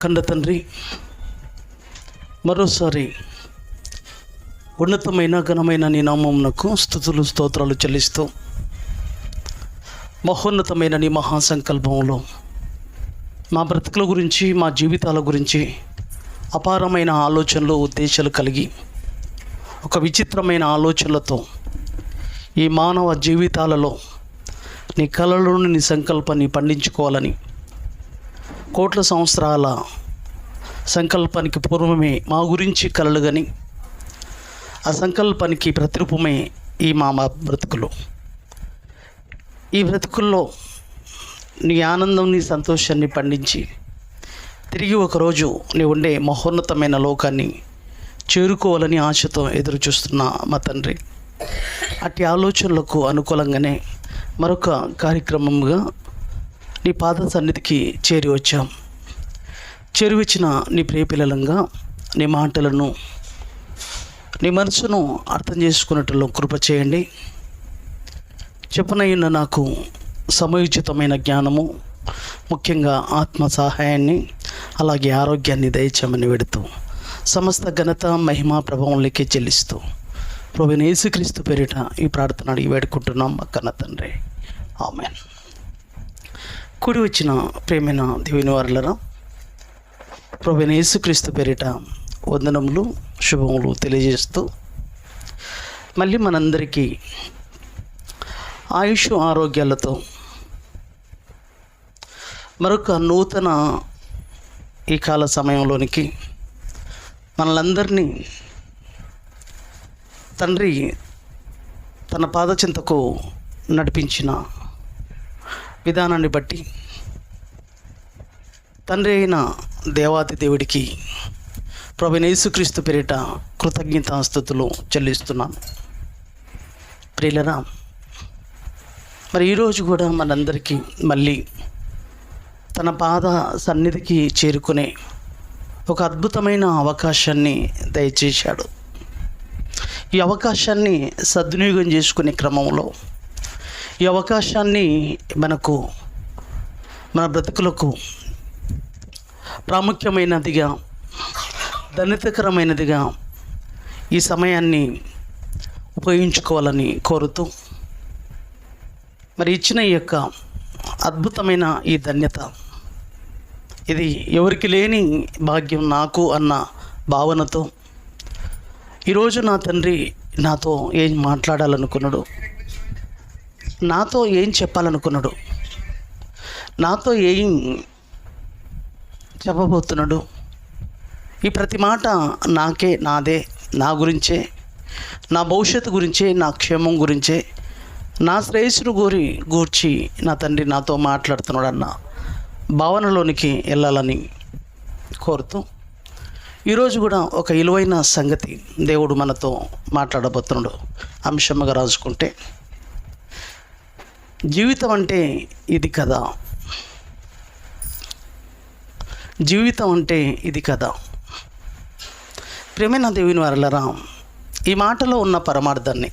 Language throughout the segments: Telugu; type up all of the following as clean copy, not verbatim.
కన్న తండ్రి, మరోసారి ఉన్నతమైన ఘనమైన నీ నామమునకు స్తుతులు స్తోత్రాలు చెల్లిస్తూ మహోన్నతమైన నీ మహాసంకల్పంలో మా బ్రతుకుల గురించి, మా జీవితాల గురించి అపారమైన ఆలోచనలు, ఉద్దేశాలు కలిగి ఒక విచిత్రమైన ఆలోచనలతో ఈ మానవ జీవితాలలో నీ కలలోని నీ సంకల్పాన్ని పండించుకోవాలని కోట్ల సంవత్సరాల సంకల్పానికి పూర్వమే మా గురించి కలలు గని ఆ సంకల్పానికి ప్రతిరూపమే ఈ మా బ్రతుకులు. ఈ బ్రతుకుల్లో నీ ఆనందం, నీ సంతోషాన్ని పండించి తిరిగి ఒకరోజు నీ ఉండే మహోన్నతమైన లోకాన్ని చేరుకోవాలని ఆశతో ఎదురు చూస్తున్న మా తండ్రి, అట్టి ఆలోచనలకు అనుకూలంగానే మరొక కార్యక్రమంగా నీ పాద సన్నిధికి చేరి వచ్చాం. చేరి వచ్చిన నీ ప్రియపిల్లలంగా నీ మాటలను, నీ మనసును అర్థం చేసుకున్నట్లు కృప చేయండి. చెప్పనైన నాకు సమయోచితమైన జ్ఞానము, ముఖ్యంగా ఆత్మ సహాయాన్ని, అలాగే ఆరోగ్యాన్ని దయచేయమని వెడుతూ సమస్త ఘనత, మహిమ, ప్రభావంలోకి చెల్లిస్తూ ప్రభువైన యేసుక్రీస్తు పేరిట ఈ ప్రార్థన అడిగి వేడుకుంటున్నాం మా కన్న తండ్రి. ఆమేన్. కూడి వచ్చిన ప్రేమైన దేవుని వారలారా, ప్రభువైన యేసుక్రీస్తు పేరిట వందనములు, శుభములు తెలియజేస్తూ మళ్ళీ మనందరికీ ఆయుష్ ఆరోగ్యాలతో మరొక నూతన ఈ కాల సమయంలోనికి మనలందరినీ తండ్రి తన పాదచింతకు నడిపించిన విధానాన్ని బట్టి తండ్రి అయిన దేవాతి దేవుడికి ప్రభువైన యేసుక్రీస్తు పేరిట కృతజ్ఞతాస్తుతులు చెల్లిస్తున్నాను. ప్రియులరా, మరి ఈరోజు కూడా మనందరికీ మళ్ళీ తన పాద సన్నిధికి చేరుకునే ఒక అద్భుతమైన అవకాశాన్ని దయచేశాడు. ఈ అవకాశాన్ని సద్వినియోగం చేసుకునే క్రమంలో ఈ అవకాశాన్ని మన బ్రతుకులకు ప్రాముఖ్యమైనదిగా, ధన్యతకరమైనదిగా ఈ సమయాన్ని ఉపయోగించుకోవాలని కోరుతూ, మరి ఇచ్చిన ఈ యొక్క అద్భుతమైన ఈ ధన్యత, ఇది ఎవరికి లేని భాగ్యం నాకు అన్న భావనతో ఈరోజు నా తండ్రి నాతో ఏం మాట్లాడాలనుకున్నాడు, నాతో ఏం చెప్పాలనుకున్నాడు, నాతో ఏం చెప్పబోతున్నాడు, ఈ ప్రతి మాట నాకే, నాదే, నా గురించే, నా భవిష్యత్తు గురించే, నా క్షేమం గురించే, నా శ్రేయస్సును గూర్చి నా తండ్రి నాతో మాట్లాడుతున్నాడు అన్న భావనలోనికి వెళ్ళాలని కోరుతూ ఈరోజు కూడా ఒక విలువైన సంగతి దేవుడు మనతో మాట్లాడబోతున్నాడు. అంశంగా రాసుకుంటే, జీవితం అంటే ఇది కదా, జీవితం అంటే ఇది కదా. ప్రేమైన దేవుని వారలారా, ఈ మాటలో ఉన్న పరమార్థాన్ని,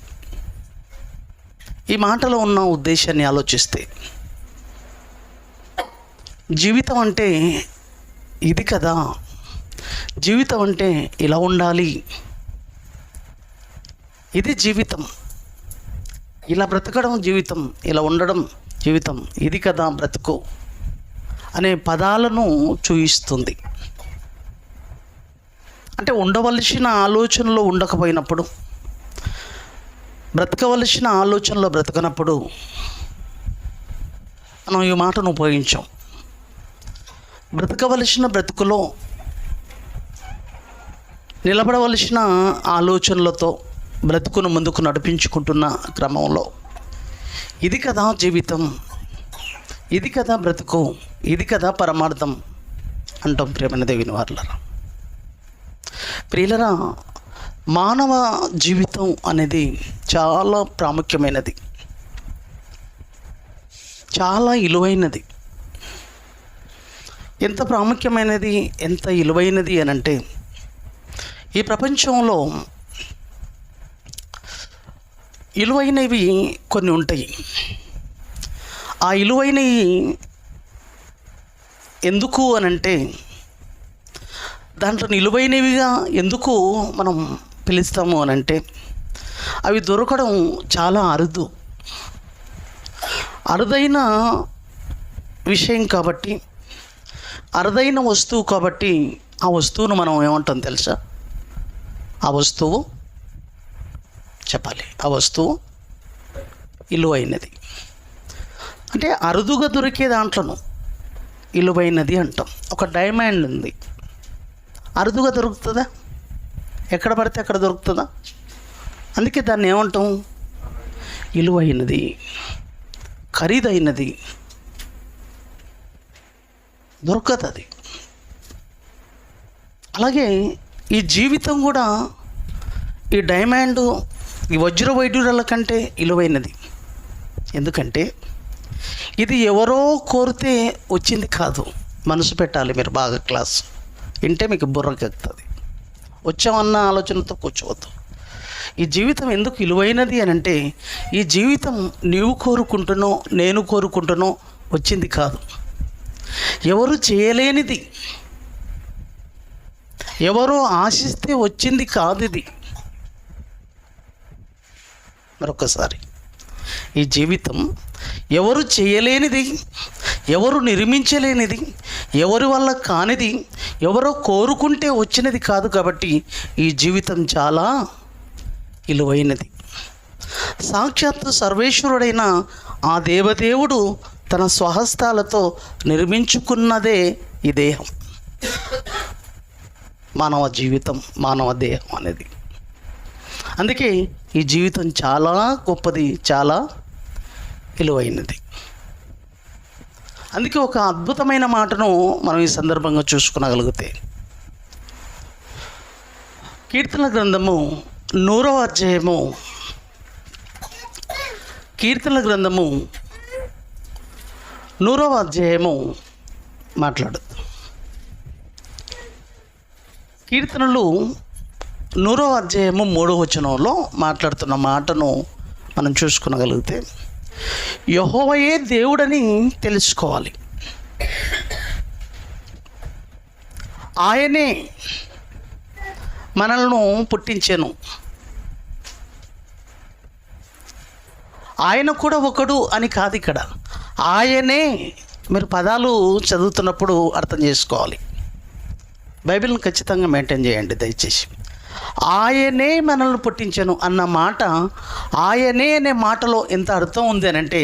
ఈ మాటలో ఉన్న ఉద్దేశాన్ని ఆలోచిస్తే, జీవితం అంటే ఇది కదా, జీవితం అంటే ఇలా ఉండాలి, ఇది జీవితం, ఇలా బ్రతకడం జీవితం, ఇలా ఉండడం జీవితం, ఇది కదా బ్రతుకు అనే పదాలను చూయిస్తుంది. అంటే ఉండవలసిన ఆలోచనలో ఉండకపోయినప్పుడు, బ్రతకవలసిన ఆలోచనలో బ్రతకనప్పుడు మనం ఈ మాటను ఉపయోగించాం. బ్రతకవలసిన బ్రతుకులో నిలబడవలసిన ఆలోచనలతో బ్రతుకును ముందుకు నడిపించుకుంటున్న క్రమంలో ఇది కదా జీవితం, ఇది కదా బ్రతుకు, ఇది కదా పరమార్థం అంటాం. ప్రేమైన దేవుని వారలారా, ప్రియులరా, మానవ జీవితం అనేది చాలా ప్రాముఖ్యమైనది, చాలా విలువైనది. ఎంత ప్రాముఖ్యమైనది, ఎంత విలువైనది అని అంటే, ఈ ప్రపంచంలో విలువైనవి కొన్ని ఉంటాయి. ఆ విలువైనవి ఎందుకు అనంటే, దాంట్లో నిలువైనవిగా ఎందుకు మనం పిలుస్తాము అని అంటే, అవి దొరకడం చాలా అరుదైన విషయం కాబట్టి, అరుదైన వస్తువు కాబట్టి ఆ వస్తువును మనం ఏమంటాం తెలుసా? ఆ వస్తువు చెప్పాలి, ఆ వస్తువు విలువైనది. అంటే అరుదుగా దొరికే దాంట్లోను విలువైనది అంటాం. ఒక డైమండ్ ఉంది, అరుదుగా దొరుకుతుందా? ఎక్కడ పడితే అక్కడ దొరుకుతుందా? అందుకే దాన్ని ఏమంటాం? విలువైనది, ఖరీదైనది, దొరకదు అది. అలాగే ఈ జీవితం కూడా ఈ డైమండ్, ఈ వజ్ర వైడూర్యాల కంటే విలువైనది. ఎందుకంటే ఇది ఎవరో కోరితే వచ్చింది కాదు. మనసు పెట్టాలి మీరు, బాగా క్లాస్ వింటే మీకు బుర్రకెక్కుతుంది. వచ్చామన్న ఆలోచనతో కూర్చోవద్దు. ఈ జీవితం ఎందుకు విలువైనది అని అంటే, ఈ జీవితం నీవు కోరుకుంటునో నేను కోరుకుంటునో వచ్చింది కాదు. ఎవరు చేయలేనిది, ఎవరో ఆశిస్తే వచ్చింది కాదు ఇది. మరొకసారి, ఈ జీవితం ఎవరు చేయలేనిది, ఎవరు నిర్మించలేనిది, ఎవరి వల్ల కానిది, ఎవరో కోరుకుంటే వచ్చినది కాదు. కాబట్టి ఈ జీవితం చాలా విలువైనది. సాక్షాత్తు సర్వేశ్వరుడైన ఆ దేవదేవుడు తన స్వహస్తాలతో నిర్మించుకున్నదే ఈ దేహం, మానవ జీవితం, మానవ దేహం అనేది. అందుకే ఈ జీవితం చాలా గొప్పది, చాలా విలువైనది. అందుకే ఒక అద్భుతమైన మాటను మనం ఈ సందర్భంగా చూసుకునగలిగితే, కీర్తన గ్రంథము 100వ అధ్యాయము, కీర్తనల గ్రంథము 100వ అధ్యాయము మాట్లాడదు. కీర్తనలు 100వ అధ్యాయము 3వ వచనంలో మాట్లాడుతున్న మాటను మనం చూసుకునగలిగితే, యెహోవాయే దేవుడని తెలుసుకోవాలి. ఆయనే మనల్ని పుట్టించెను. ఆయన కూడా ఒకడు అని కాదు ఇక్కడ, ఆయనే. మీరు పదాలు చదువుతున్నప్పుడు అర్థం చేసుకోవాలి. బైబిల్ని ఖచ్చితంగా మెయింటైన్ చేయండి దయచేసి. ఆయనే మనల్ని పుట్టించెను అన్న మాట, ఆయనే అనే మాటలో ఎంత అర్థం ఉంది అని అంటే,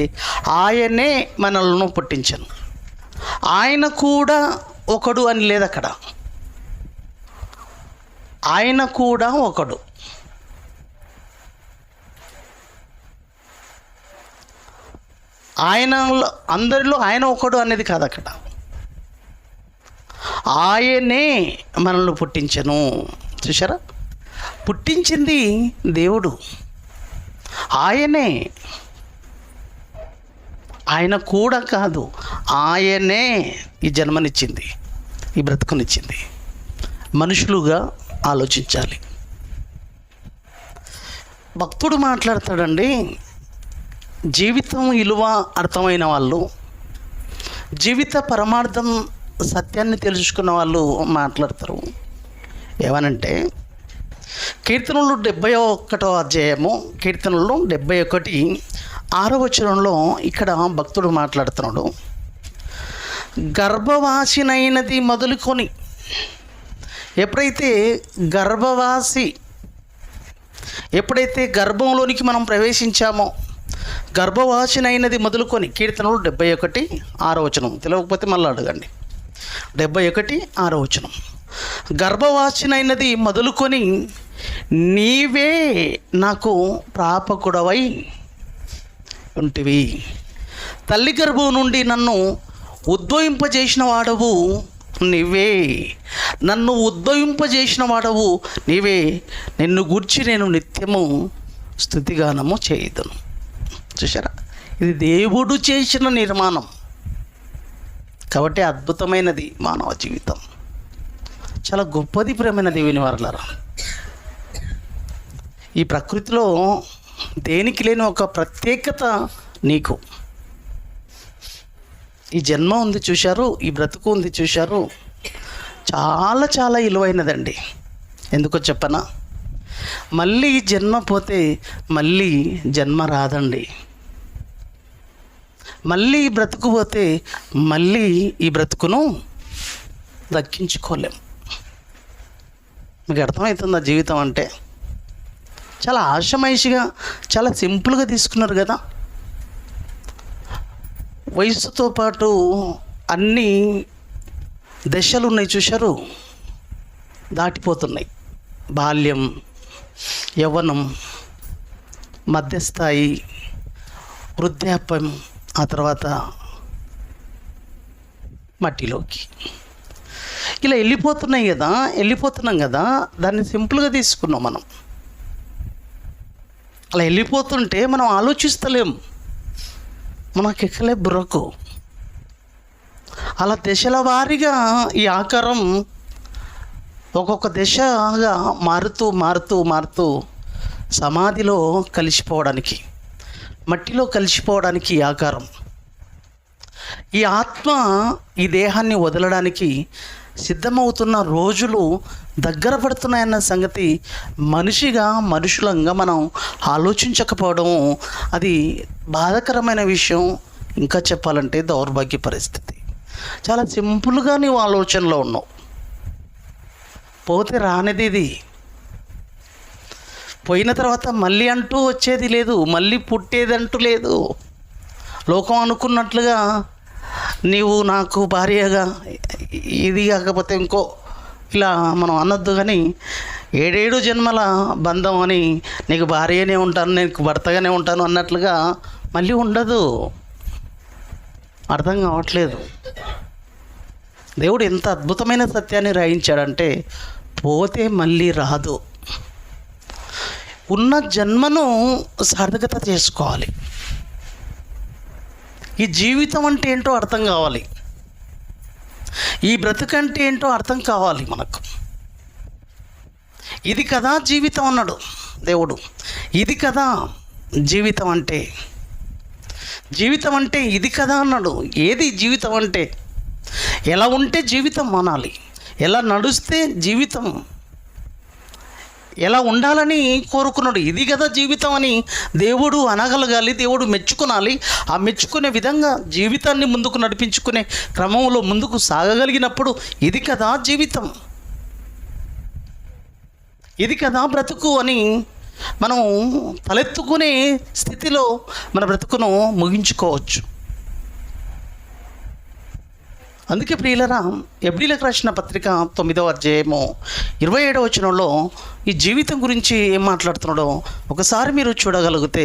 ఆయనే మనల్ని పుట్టించెను. ఆయన కూడా ఒకడు అని లేదు అక్కడ, ఆయన కూడా ఒకడు. ఆయన అందరిలో ఆయన ఒకడు అనేది కాదు అక్కడ, ఆయనే మనల్ని పుట్టించెను. చూసారా? పుట్టించింది దేవుడు, ఆయనే. ఆయన కూడా కాదు, ఆయనే ఈ జన్మనిచ్చింది, ఈ బ్రతుకునిచ్చింది. మనుషులుగా ఆలోచించాలి. భక్తుడు మాట్లాడతాడండి, జీవితం విలువ అర్థమైన వాళ్ళు, జీవిత పరమార్థం సత్యాన్ని తెలుసుకున్న వాళ్ళు మాట్లాడతారు. ఏమనంటే, కీర్తనలు 71వ అధ్యాయము, కీర్తనలు 71 6వ వచనంలో ఇక్కడ భక్తుడు మాట్లాడుతున్నాడు. గర్భవాసినైనది మొదలుకొని, ఎప్పుడైతే గర్భంలోనికి మనం ప్రవేశించామో, గర్భవాసినైనది మొదలుకొని, కీర్తనలు 71 6వ వచనం. తెలియకపోతే మళ్ళీ అడగండి. 71 6వ వచనం. గర్భవాసినైనది మొదలుకొని నీవే నాకు ప్రాపకుడవై ఉంటివి. తల్లి గర్భం నుండి నన్ను ఉద్భవింపజేసిన వాడవు నీవే, నన్ను ఉద్భవింపజేసిన వాడవు నీవే. నిన్ను గూర్చి నేను నిత్యము స్తుతిగానము చేయుదును. చూసారా? ఇది దేవుడు చేసిన నిర్మాణం కాబట్టి అద్భుతమైనది మానవ జీవితం. చాలా గొప్పది ప్రేమైన దేవుని వారలారా. ఈ ప్రకృతిలో దేనికి లేని ఒక ప్రత్యేకత నీకు. ఈ జన్మ ఉంది చూశారు, ఈ బ్రతుకు ఉంది చూశారు, చాలా చాలా విలువైనదండి. ఎందుకో చెప్పనా? మళ్ళీ జన్మ పోతే మళ్ళీ జన్మ రాదండి. మళ్ళీ బ్రతుకు పోతే మళ్ళీ ఈ బ్రతుకును దక్కించుకోలేం. మీకు అర్థమవుతుందా? జీవితం అంటే చాలా ఆషామాషిగా, చాలా సింపుల్గా తీసుకున్నారు కదా. వయసుతో పాటు అన్ని దశలు ఉన్నాయి చూశారు, దాటిపోతున్నాయి. బాల్యం, యవ్వనం, మధ్యస్థాయి, వృద్ధాప్యం, ఆ తర్వాత మట్టిలోకి ఇలా వెళ్ళిపోతున్నాం కదా. దాన్ని సింపుల్గా తీసుకున్నాం మనం. అలా వెళ్ళిపోతుంటే మనం ఆలోచిస్తలేం, మనకు ఎక్కలే బుర్రకు. అలా దశల వారీగా ఈ ఆకారం ఒక్కొక్క దశగా మారుతూ సమాధిలో కలిసిపోవడానికి, మట్టిలో కలిసిపోవడానికి ఈ ఆకారం. ఈ ఆత్మ ఈ దేహాన్ని వదలడానికి సిద్ధమవుతున్న రోజులు దగ్గర పడుతున్నాయన్న సంగతి మనుషులంగా మనం ఆలోచించకపోవడం అది బాధాకరమైన విషయం. ఇంకా చెప్పాలంటే దౌర్భాగ్య పరిస్థితి. చాలా సింపుల్గా నీవు ఆలోచనలో ఉన్నావు. పోతే రానిది ఇది. పోయిన తర్వాత మళ్ళీ అంటూ వచ్చేది లేదు, మళ్ళీ పుట్టేదంటూ లేదు. లోకం అనుకున్నట్లుగా నీవు నాకు భార్యగా ఇది కాకపోతే ఇంకో ఇలా మనం అనొద్దు. కానీ 7 జన్మల బంధం అని నీకు భార్యనే ఉంటాను, నీకు భర్తగానే ఉంటాను అన్నట్లుగా మళ్ళీ ఉండదు. అర్థం కావట్లేదు. దేవుడు ఎంత అద్భుతమైన సత్యాన్ని రాయించాడంటే పోతే మళ్ళీ రాదు. ఉన్న జన్మను సార్థకత చేసుకోవాలి. ఈ జీవితం అంటే ఏంటో అర్థం కావాలి, ఈ బ్రతుకంటే ఏంటో అర్థం కావాలి మనకు. ఇది కదా జీవితం అన్నాడు దేవుడు. ఇది కదా జీవితం అంటే, జీవితం అంటే ఇది కదా అన్నాడు. ఏది జీవితం అంటే? ఎలా ఉంటే జీవితం అనాలి, ఎలా నడుస్తే జీవితం, ఎలా ఉండాలని కోరుకున్నాడు. ఇది కదా జీవితం అని దేవుడు అనగలగాలి, దేవుడు మెచ్చుకునాలి. ఆ మెచ్చుకునే విధంగా జీవితాన్ని ముందుకు నడిపించుకునే క్రమంలో ముందుకు సాగగలిగినప్పుడు ఇది కదా జీవితం, ఇది కదా బ్రతుకు అని మనం తలెత్తుకునే స్థితిలో మన బ్రతుకును ముగించుకోవచ్చు. అందుకే ప్రియులరా, ఎబ్రీలకు రాసిన పత్రిక 9వ అధ్యాయము 27వ వచనంలో ఈ జీవితం గురించి ఏం మాట్లాడుతున్నాడో ఒకసారి మీరు చూడగలిగితే,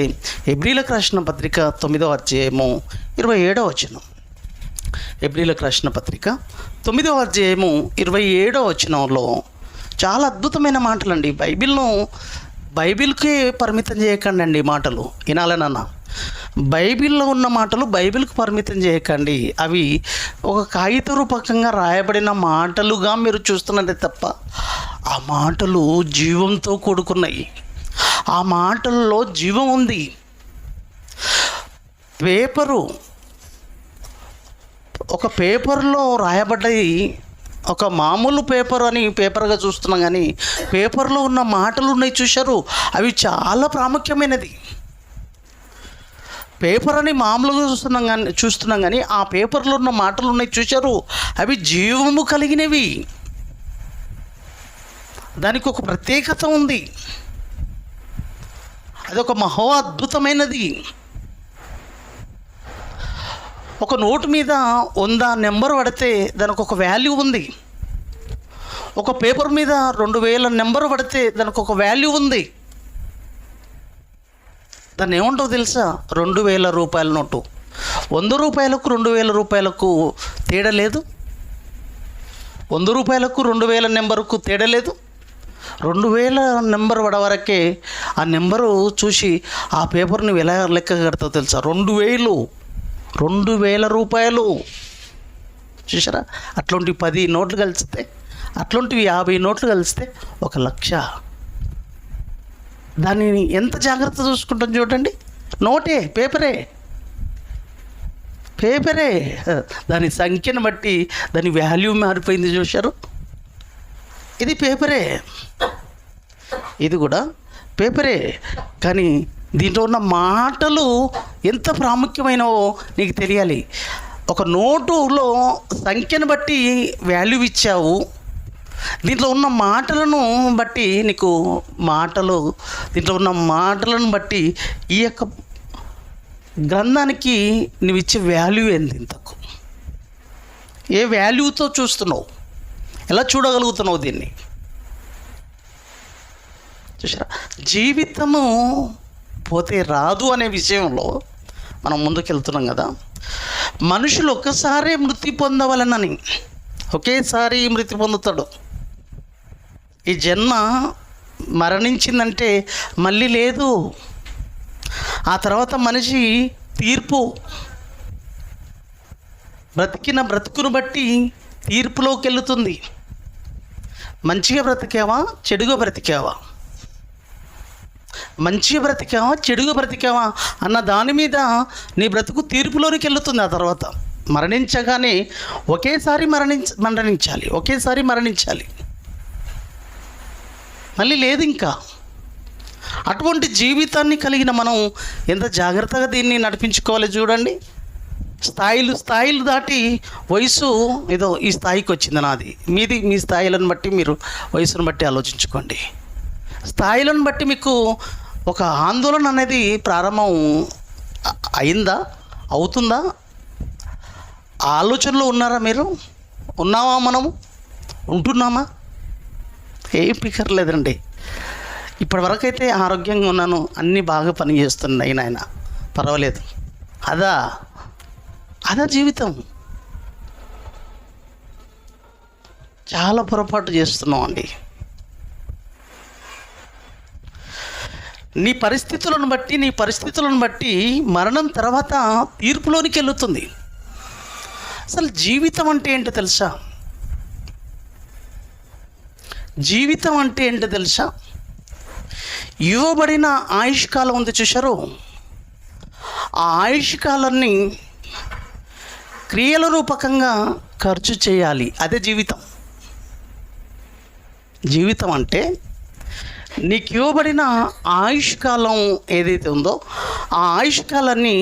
ఎబ్రీలకు రాసిన పత్రిక 9వ అధ్యాయము 27వ వచనం. ఎబ్రీలకు రాసిన పత్రిక 9వ అధ్యాయము 27వ వచనంలో చాలా అద్భుతమైన మాటలండి. బైబిల్కే పరిమితం చేయకండి అండి. మాటలు వినాలనన్నా, బైబిల్లో ఉన్న మాటలు బైబిల్కి పరిమితం చేయకండి. అవి ఒక కాగిత రూపకంగా రాయబడిన మాటలుగా మీరు చూస్తున్నదే తప్ప ఆ మాటలు జీవంతో కూడుకున్నాయి. ఆ మాటల్లో జీవం ఉంది. ఒక పేపర్లో రాయబడ్డది ఒక మామూలు పేపర్ అని పేపర్గా చూస్తున్నాం, కానీ పేపర్లో ఉన్న మాటలు ఉన్నాయి చూశారు, అవి చాలా ప్రాముఖ్యమైనది. పేపర్ అని మామూలుగా చూస్తున్నాం కానీ ఆ పేపర్లో ఉన్న మాటలు ఉన్నాయి చూశారు, అవి జీవము కలిగినవి. దానికి ఒక ప్రత్యేకత ఉంది, అదొక మహా అద్భుతమైనది. ఒక నోటు మీద 100 నెంబర్ పడితే దానికి ఒక వాల్యూ ఉంది. ఒక పేపర్ మీద 2000 నెంబర్ పడితే దానికి ఒక వాల్యూ ఉంది. దాన్ని ఏముంటుందో తెలుసా? 2000 రూపాయల నోటు 100 రూపాయలకు 2000 రూపాయలకు తేడా లేదు. 100 రూపాయలకు 2000 నెంబరుకు తేడా లేదు. 2000 నెంబర్ పడవరకే ఆ నెంబరు చూసి ఆ పేపర్ నువ్వు ఎలా లెక్క కడతావు తెలుసా? 2000 రూపాయలు. చూసారా? అట్లాంటివి 10 నోట్లు కలిస్తే, అట్లాంటివి 50 నోట్లు కలిస్తే 1,00,000. దాన్ని ఎంత జాగ్రత్త చూసుకుంటాం చూడండి. నోటే, పేపరే దాని సంఖ్యను బట్టి దాని వాల్యూ మారిపోయింది. చూశారు? ఇది పేపరే, ఇది కూడా పేపరే, కానీ దీంట్లో ఉన్న మాటలు ఎంత ప్రాముఖ్యమైనవో నీకు తెలియాలి. ఒక నోటులో సంఖ్యను బట్టి వాల్యూ ఇచ్చావు, దీంట్లో ఉన్న మాటలను బట్టి నీకు దీంట్లో ఉన్న మాటలను బట్టి ఈ యొక్క గ్రంథానికి నువ్వు ఇచ్చే వాల్యూ ఏంది? ఇంతకు ఏ వాల్యూతో చూస్తున్నావు? ఎలా చూడగలుగుతున్నావు దీన్ని? చూసారా, జీవితము పోతే రాదు అనే విషయంలో మనం ముందుకెళ్తున్నాం కదా. మనుషులు ఒక్కసారే మృతి పొందవలనని, ఒకేసారి మృతి పొందుతాడు. ఈ జన్మ మరణించిందంటే మళ్ళీ లేదు. ఆ తర్వాత మనిషి తీర్పు, బ్రతుకును బట్టి తీర్పులోకి వెళుతుంది. మంచిగా బ్రతికావా, చెడుగా బ్రతికావా, మంచిగా బ్రతికావా, చెడుగా బ్రతికావా అన్న దాని మీద నీ బ్రతుకు తీర్పులోనికి వెళుతుంది. ఆ తర్వాత మరణించగానే ఒకేసారి మరణించాలి, మళ్ళీ లేదు ఇంకా. అటువంటి జీవితాన్ని కలిగిన మనం ఎంత జాగ్రత్తగా దీన్ని నడిపించుకోవాలి చూడండి. స్థాయిలు దాటి వయసు ఏదో ఈ స్థాయికి వచ్చింది నాది, మీ స్థాయిలను బట్టి మీరు వయసును బట్టి ఆలోచించుకోండి. స్థాయిలను బట్టి మీకు ఒక ఆందోళన అనేది ప్రారంభం అయిందా, అవుతుందా? ఆలోచనలో ఉన్నారా మీరు? ఉన్నామా? మనము ఉంటున్నామా? ఏం పికర్లేదండి. ఇప్పటివరకు అయితే ఆరోగ్యంగా ఉన్నాను, అన్నీ బాగా పనిచేస్తున్నాయి నాయన, పర్వాలేదు. అదా జీవితం. చాలా పొరపాటు చేస్తున్నాం అండి. నీ పరిస్థితులను బట్టి మరణం తర్వాత తీర్పులోనికి వెళుతుంది. అసలు జీవితం అంటే ఏంటో తెలుసా? ఇవ్వబడిన ఆయుష్కాలం ఉంది చూశారు, ఆ ఆయుష్కాలాన్ని క్రియల రూపకంగా ఖర్చు చేయాలి. అదే జీవితం అంటే నీకు ఇవ్వబడిన ఆయుష్కాలం ఏదైతే ఉందో ఆ ఆయుష్కాలాన్ని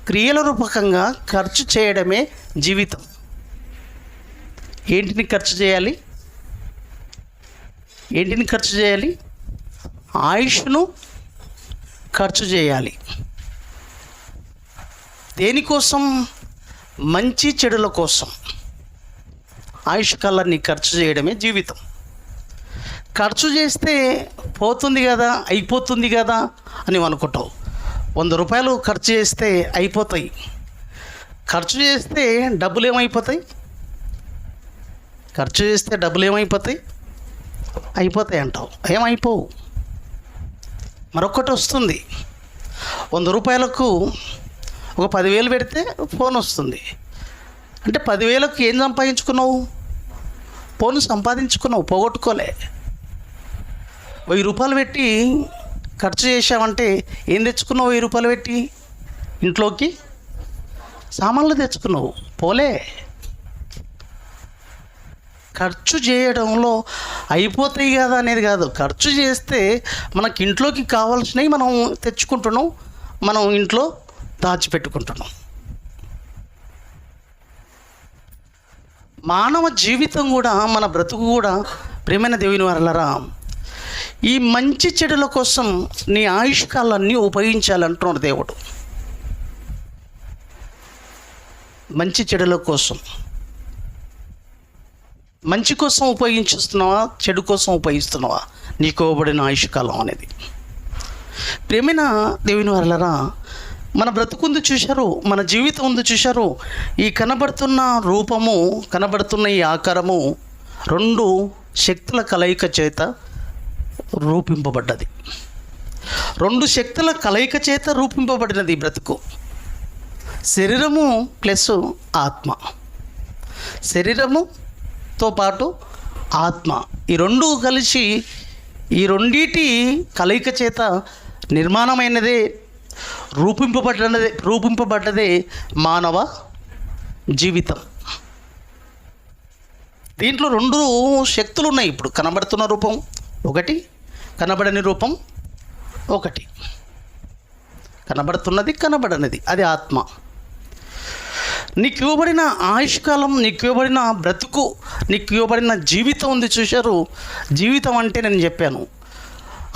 క్రియల రూపకంగా ఖర్చు చేయడమే జీవితం. ఏంటిని ఖర్చు చేయాలి? ఆయుష్ను ఖర్చు చేయాలి. దేనికోసం? మంచి చెడుల కోసం ఆయుష్కాలాన్ని ఖర్చు చేయడమే జీవితం. ఖర్చు చేస్తే పోతుంది కదా, అయిపోతుంది కదా అని అనుకుంటావు. 100 రూపాయలు ఖర్చు చేస్తే అయిపోతాయి. ఖర్చు చేస్తే డబ్బులు ఏమైపోతాయి? అయిపోతాయి అంటావు. ఏమైపోవు. మరొకటి వస్తుంది. 100 రూపాయలకు ఒక 10,000 పెడితే ఫోన్ వస్తుంది. అంటే 10,000కు ఏం సంపాదించుకున్నావు? ఫోన్ సంపాదించుకున్నావు, పోగొట్టుకోలే. 1000 రూపాయలు పెట్టి ఖర్చు చేసావంటే ఏం తెచ్చుకున్నావు? 1000 రూపాయలు పెట్టి ఇంట్లోకి సామాన్లు తెచ్చుకున్నావు, పోలే. ఖర్చు చేయడంలో అయిపోతాయి కదా అనేది కాదు. ఖర్చు చేస్తే మనకి ఇంట్లోకి కావాల్సినవి మనం తెచ్చుకుంటున్నాం, మనం ఇంట్లో దాచిపెట్టుకుంటున్నాం. మానవ జీవితం కూడా, మన బ్రతుకు కూడా ప్రియమైన దేవుని వారలారా, ఈ మంచి చెడుల కోసం నీ ఆయుష్కాలాన్ని ఉపయోగించాలంటున్నాడు దేవుడు. మంచి చెడుల కోసం, మంచి కోసం ఉపయోగించుస్తున్నావా, చెడు కోసం ఉపయోగిస్తున్నావా నీకు ఇవ్వబడిన ఆయుష్కాలం అనేది? ప్రియమైన దేవుని వారలారా, మన బ్రతుకుంది చూశారు, మన జీవితం ఉంది చూశారు. ఈ కనబడుతున్న రూపము, కనబడుతున్న ఈ ఆకారము 2 శక్తుల కలయిక చేత రూపింపబడ్డది. 2 శక్తుల కలయిక చేత రూపింపబడినది ఈ బ్రతుకు. శరీరము ప్లస్ ఆత్మ, శరీరముతో పాటు ఆత్మ, ఈ 2 కలిసి, ఈ రెండిటి కలయిక చేత నిర్మాణమైనదే, రూపింపబడ్డదే మానవ జీవితం. దీంట్లో రెండు శక్తులు ఉన్నాయి. ఇప్పుడు కనబడుతున్న రూపం ఒకటి, కనబడని రూపం ఒకటి. కనబడుతున్నది, కనబడనిది, అది ఆత్మ. నీకు ఇవ్వబడిన ఆయుష్కాలం, నీకు ఇవ్వబడిన బ్రతుకు, నీకు ఇవ్వబడిన జీవితం ఉంది చూశారు. జీవితం అంటే నేను చెప్పాను,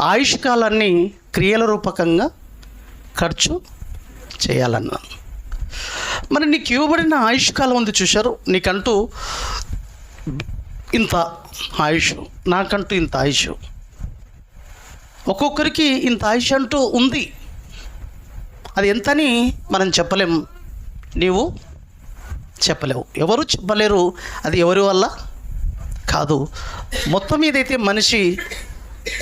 ఆయుష్కాలాన్ని క్రియల రూపకంగా ఖర్చు చేయాలన్నాను. మరి నీకు ఇవ్వబడిన ఆయుష్కాలం ఉంది చూశారు. నీకంటూ ఇంత ఆయుష్, నాకంటూ ఇంత ఆయుష్, ఒక్కొక్కరికి ఇంత ఆయుష్ అంటూ ఉంది. అది ఎంతని మనం చెప్పలేం, నీవు చెప్పలేవు, ఎవరు చెప్పలేరు. అది ఎవరి వల్ల కాదు. మొత్తం మీదైతే మనిషి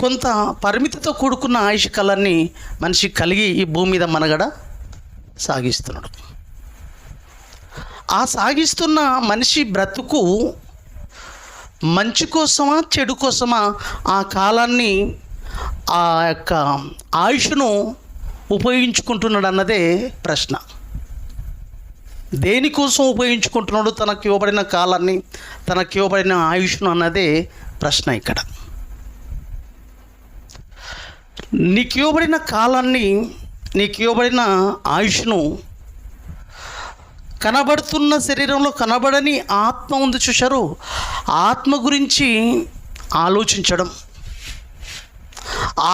కొంత పరిమితితో కూడుకున్న ఆయుష్ కాలాన్ని మనిషి కలిగి ఈ భూమి మీద మనగడ సాగిస్తున్నాడు. ఆ సాగిస్తున్న మనిషి బ్రతుకు మంచి కోసమా చెడు కోసమా ఆ కాలాన్ని, ఆ యొక్క ఆయుష్ను ఉపయోగించుకుంటున్నాడు అన్నదే ప్రశ్న. దేనికోసం ఉపయోగించుకుంటున్నాడు తనకు ఇవ్వబడిన కాలాన్ని, తనకు ఇవ్వబడిన ఆయుష్ను అన్నదే ప్రశ్న ఇక్కడ. నీకు ఇవ్వబడిన కాలాన్ని, నీకు ఇవ్వబడిన ఆయుష్ను కనబడుతున్న శరీరంలో కనబడని ఆత్మ ఉంది చూశారు. ఆత్మ గురించి ఆలోచించడం,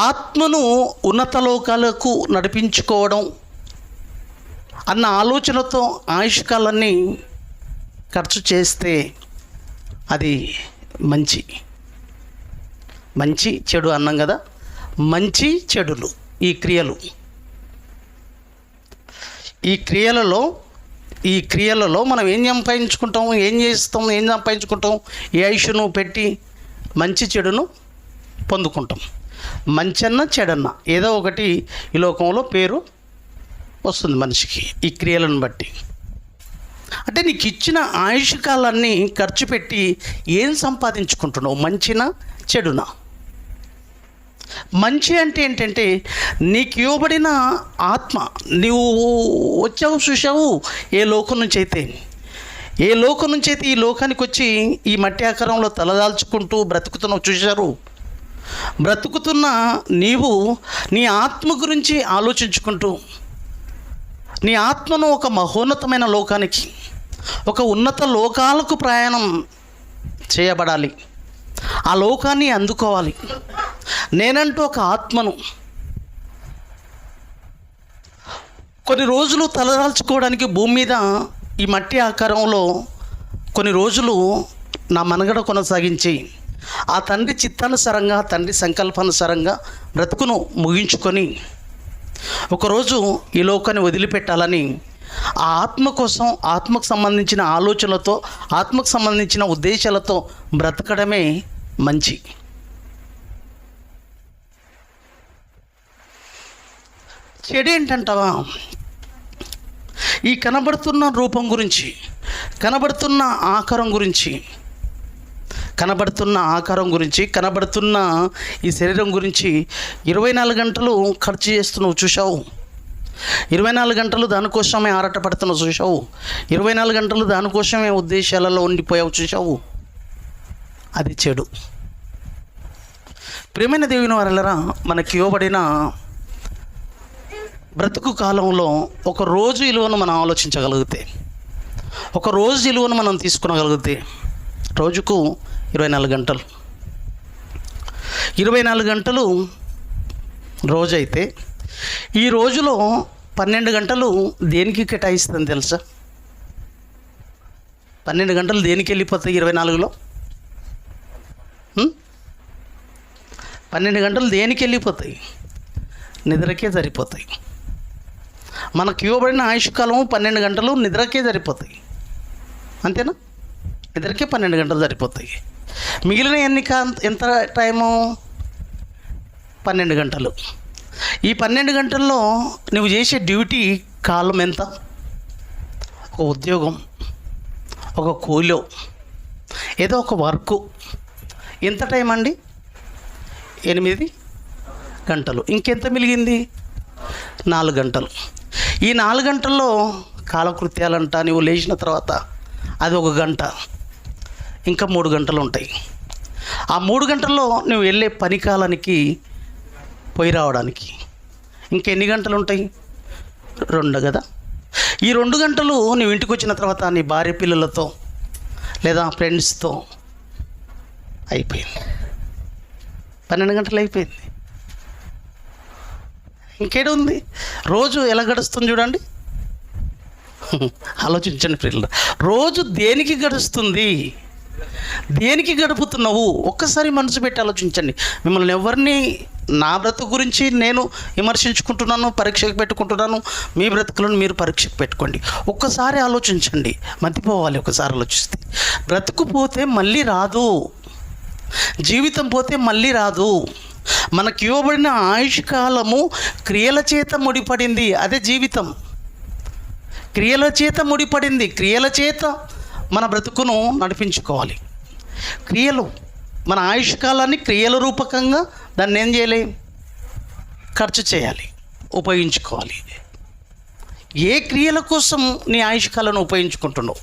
ఆత్మను ఉన్నత లోకాలకు నడిపించుకోవడం అన్న ఆలోచనతో ఆయుష్కాలాన్ని ఖర్చు చేస్తే అది మంచి. మంచి చెడు అన్నాం కదా, మంచి చెడులు ఈ క్రియలు. ఈ క్రియలలో మనం ఏం సంపాదించుకుంటాం, ఏం చేస్తాం, ఏం సంపాదించుకుంటాం, ఈ ఆయుష్ను పెట్టి మంచి చెడును పొందుకుంటాం. మంచన్న చెడన్న ఏదో ఒకటి ఈ లోకంలో పేరు వస్తుంది మనిషికి ఈ క్రియలను బట్టి. అంటే నీకు ఇచ్చిన ఆయుష్ కాలాన్ని ఖర్చు పెట్టి ఏం సంపాదించుకుంటున్నావు, మంచినా చెడునా? మంచి అంటే ఏంటంటే నీకు ఇవ్వబడిన ఆత్మ, నీవు వచ్చావు చూసావు ఏ లోకం నుంచి అయితే, ఈ లోకానికి వచ్చి ఈ మట్టి ఆకారంలో తలదాల్చుకుంటూ బ్రతుకుతున్నావు చూశారు. బ్రతుకుతున్న నీవు నీ ఆత్మ గురించి ఆలోచించుకుంటూ, నీ ఆత్మను ఒక మహోన్నతమైన లోకానికి, ఒక ఉన్నత లోకాలకు ప్రయాణం చేయబడాలి, ఆ లోకాన్ని అందుకోవాలి. నేనంటూ ఒక ఆత్మను కొన్ని రోజులు తలదాల్చుకోవడానికి భూమి మీద ఈ మట్టి ఆకారంలో కొన్ని రోజులు నా మనుగడ కొనసాగించి ఆ తండ్రి చిత్తానుసారంగా, తండ్రి సంకల్పానుసారంగా బ్రతుకును ముగించుకొని ఒకరోజు ఈ లోకాన్ని వదిలిపెట్టాలని ఆ ఆత్మ కోసం, ఆత్మకు సంబంధించిన ఆలోచనలతో, ఆత్మకు సంబంధించిన ఉద్దేశాలతో బ్రతకడమే మంచి. చెడు ఏంటంటావా? ఈ కనబడుతున్న రూపం గురించి, కనబడుతున్న ఆకారం గురించి, కనబడుతున్న ఈ శరీరం గురించి 24 గంటలు ఖర్చు చేస్తున్నావు చూసావు. 24 గంటలు దానికోసమే ఆరాటపడుతున్నావు చూసావు. 24 గంటలు దానికోసమే ఉద్దేశాలలో ఉండిపోయావు చూసావు. అది చెడు. ప్రియమైన దేవుని వారలారా, మనకి ఇవ్వబడిన బ్రతుకు కాలంలో ఒక రోజు విలువను మనం ఆలోచించగలిగితే, ఒక రోజు విలువను మనం తీసుకునగలిగితే, రోజుకు 24 గంటలు, 24 గంటలు రోజైతే ఈ రోజులో 12 గంటలు దేనికి కేటాయిస్తుంది తెలుసా? 12 గంటలు దేనికి వెళ్ళిపోతాయి 24లో? 12 గంటలు దేనికి వెళ్ళిపోతాయి? నిద్రకే సరిపోతాయి. మనకు ఇవ్వబడిన ఆయుష్కాలం 12 గంటలు నిద్రకే సరిపోతాయి. అంతేనా? నిద్రకే 12 గంటలు సరిపోతాయి. మిగిలిన ఎంత టైము? 12 గంటలు. ఈ 12 గంటల్లో నువ్వు చేసే డ్యూటీ కాలం ఎంత? ఒక ఉద్యోగం, ఒక కూలో, ఏదో ఒక వర్క్. ఎంత టైం అండి? 8 గంటలు. ఇంకెంత మిగిలింది? 4 గంటలు. ఈ 4 గంటల్లో కాలకృత్యాలంట, నువ్వు లేచిన తర్వాత అది 1 గంట. ఇంకా 3 గంటలు ఉంటాయి. ఆ 3 గంటల్లో నువ్వు వెళ్ళే పని కాలానికి పోయి రావడానికి ఇంకెన్ని గంటలు ఉంటాయి? 2 కదా. ఈ 2 గంటలు నువ్వు ఇంటికి వచ్చిన తర్వాత నీ భార్య పిల్లలతో లేదా ఫ్రెండ్స్తో అయిపోయింది. 12 గంటలు అయిపోయింది. ఇంకేడు ఉంది? రోజు ఎలా గడుస్తుంది చూడండి. ఆలోచించండి పిల్లలు, రోజు దేనికి గడుస్తుంది? దేనికి గడుపుతున్నావు? ఒక్కసారి మనసు పెట్టి ఆలోచించండి. మిమ్మల్ని ఎవరిని నా బ్రతుకు గురించి నేను విమర్శించుకుంటున్నాను, పరీక్షకు పెట్టుకుంటున్నాను. మీ బ్రతుకులను మీరు పరీక్షకు పెట్టుకోండి. ఒక్కసారి ఆలోచించండి. మతిపోవాలి ఒకసారి ఆలోచిస్తే. బ్రతుకు పోతే మళ్ళీ రాదు, జీవితం పోతే మళ్ళీ రాదు. మనకి ఇవ్వబడిన ఆయుష్ కాలము క్రియల చేత ముడిపడింది. అదే జీవితం. క్రియల చేత ముడిపడింది. క్రియల చేత మన బ్రతుకును నడిపించుకోవాలి. క్రియలు మన ఆయుష్ కాలాన్ని క్రియల రూపకంగా దాన్ని ఏం చేయాలి? ఖర్చు చేయాలి, ఉపయోగించుకోవాలి. ఏ క్రియల కోసం నీ ఆయుష్ కాలాన్ని ఉపయోగించుకుంటున్నావు?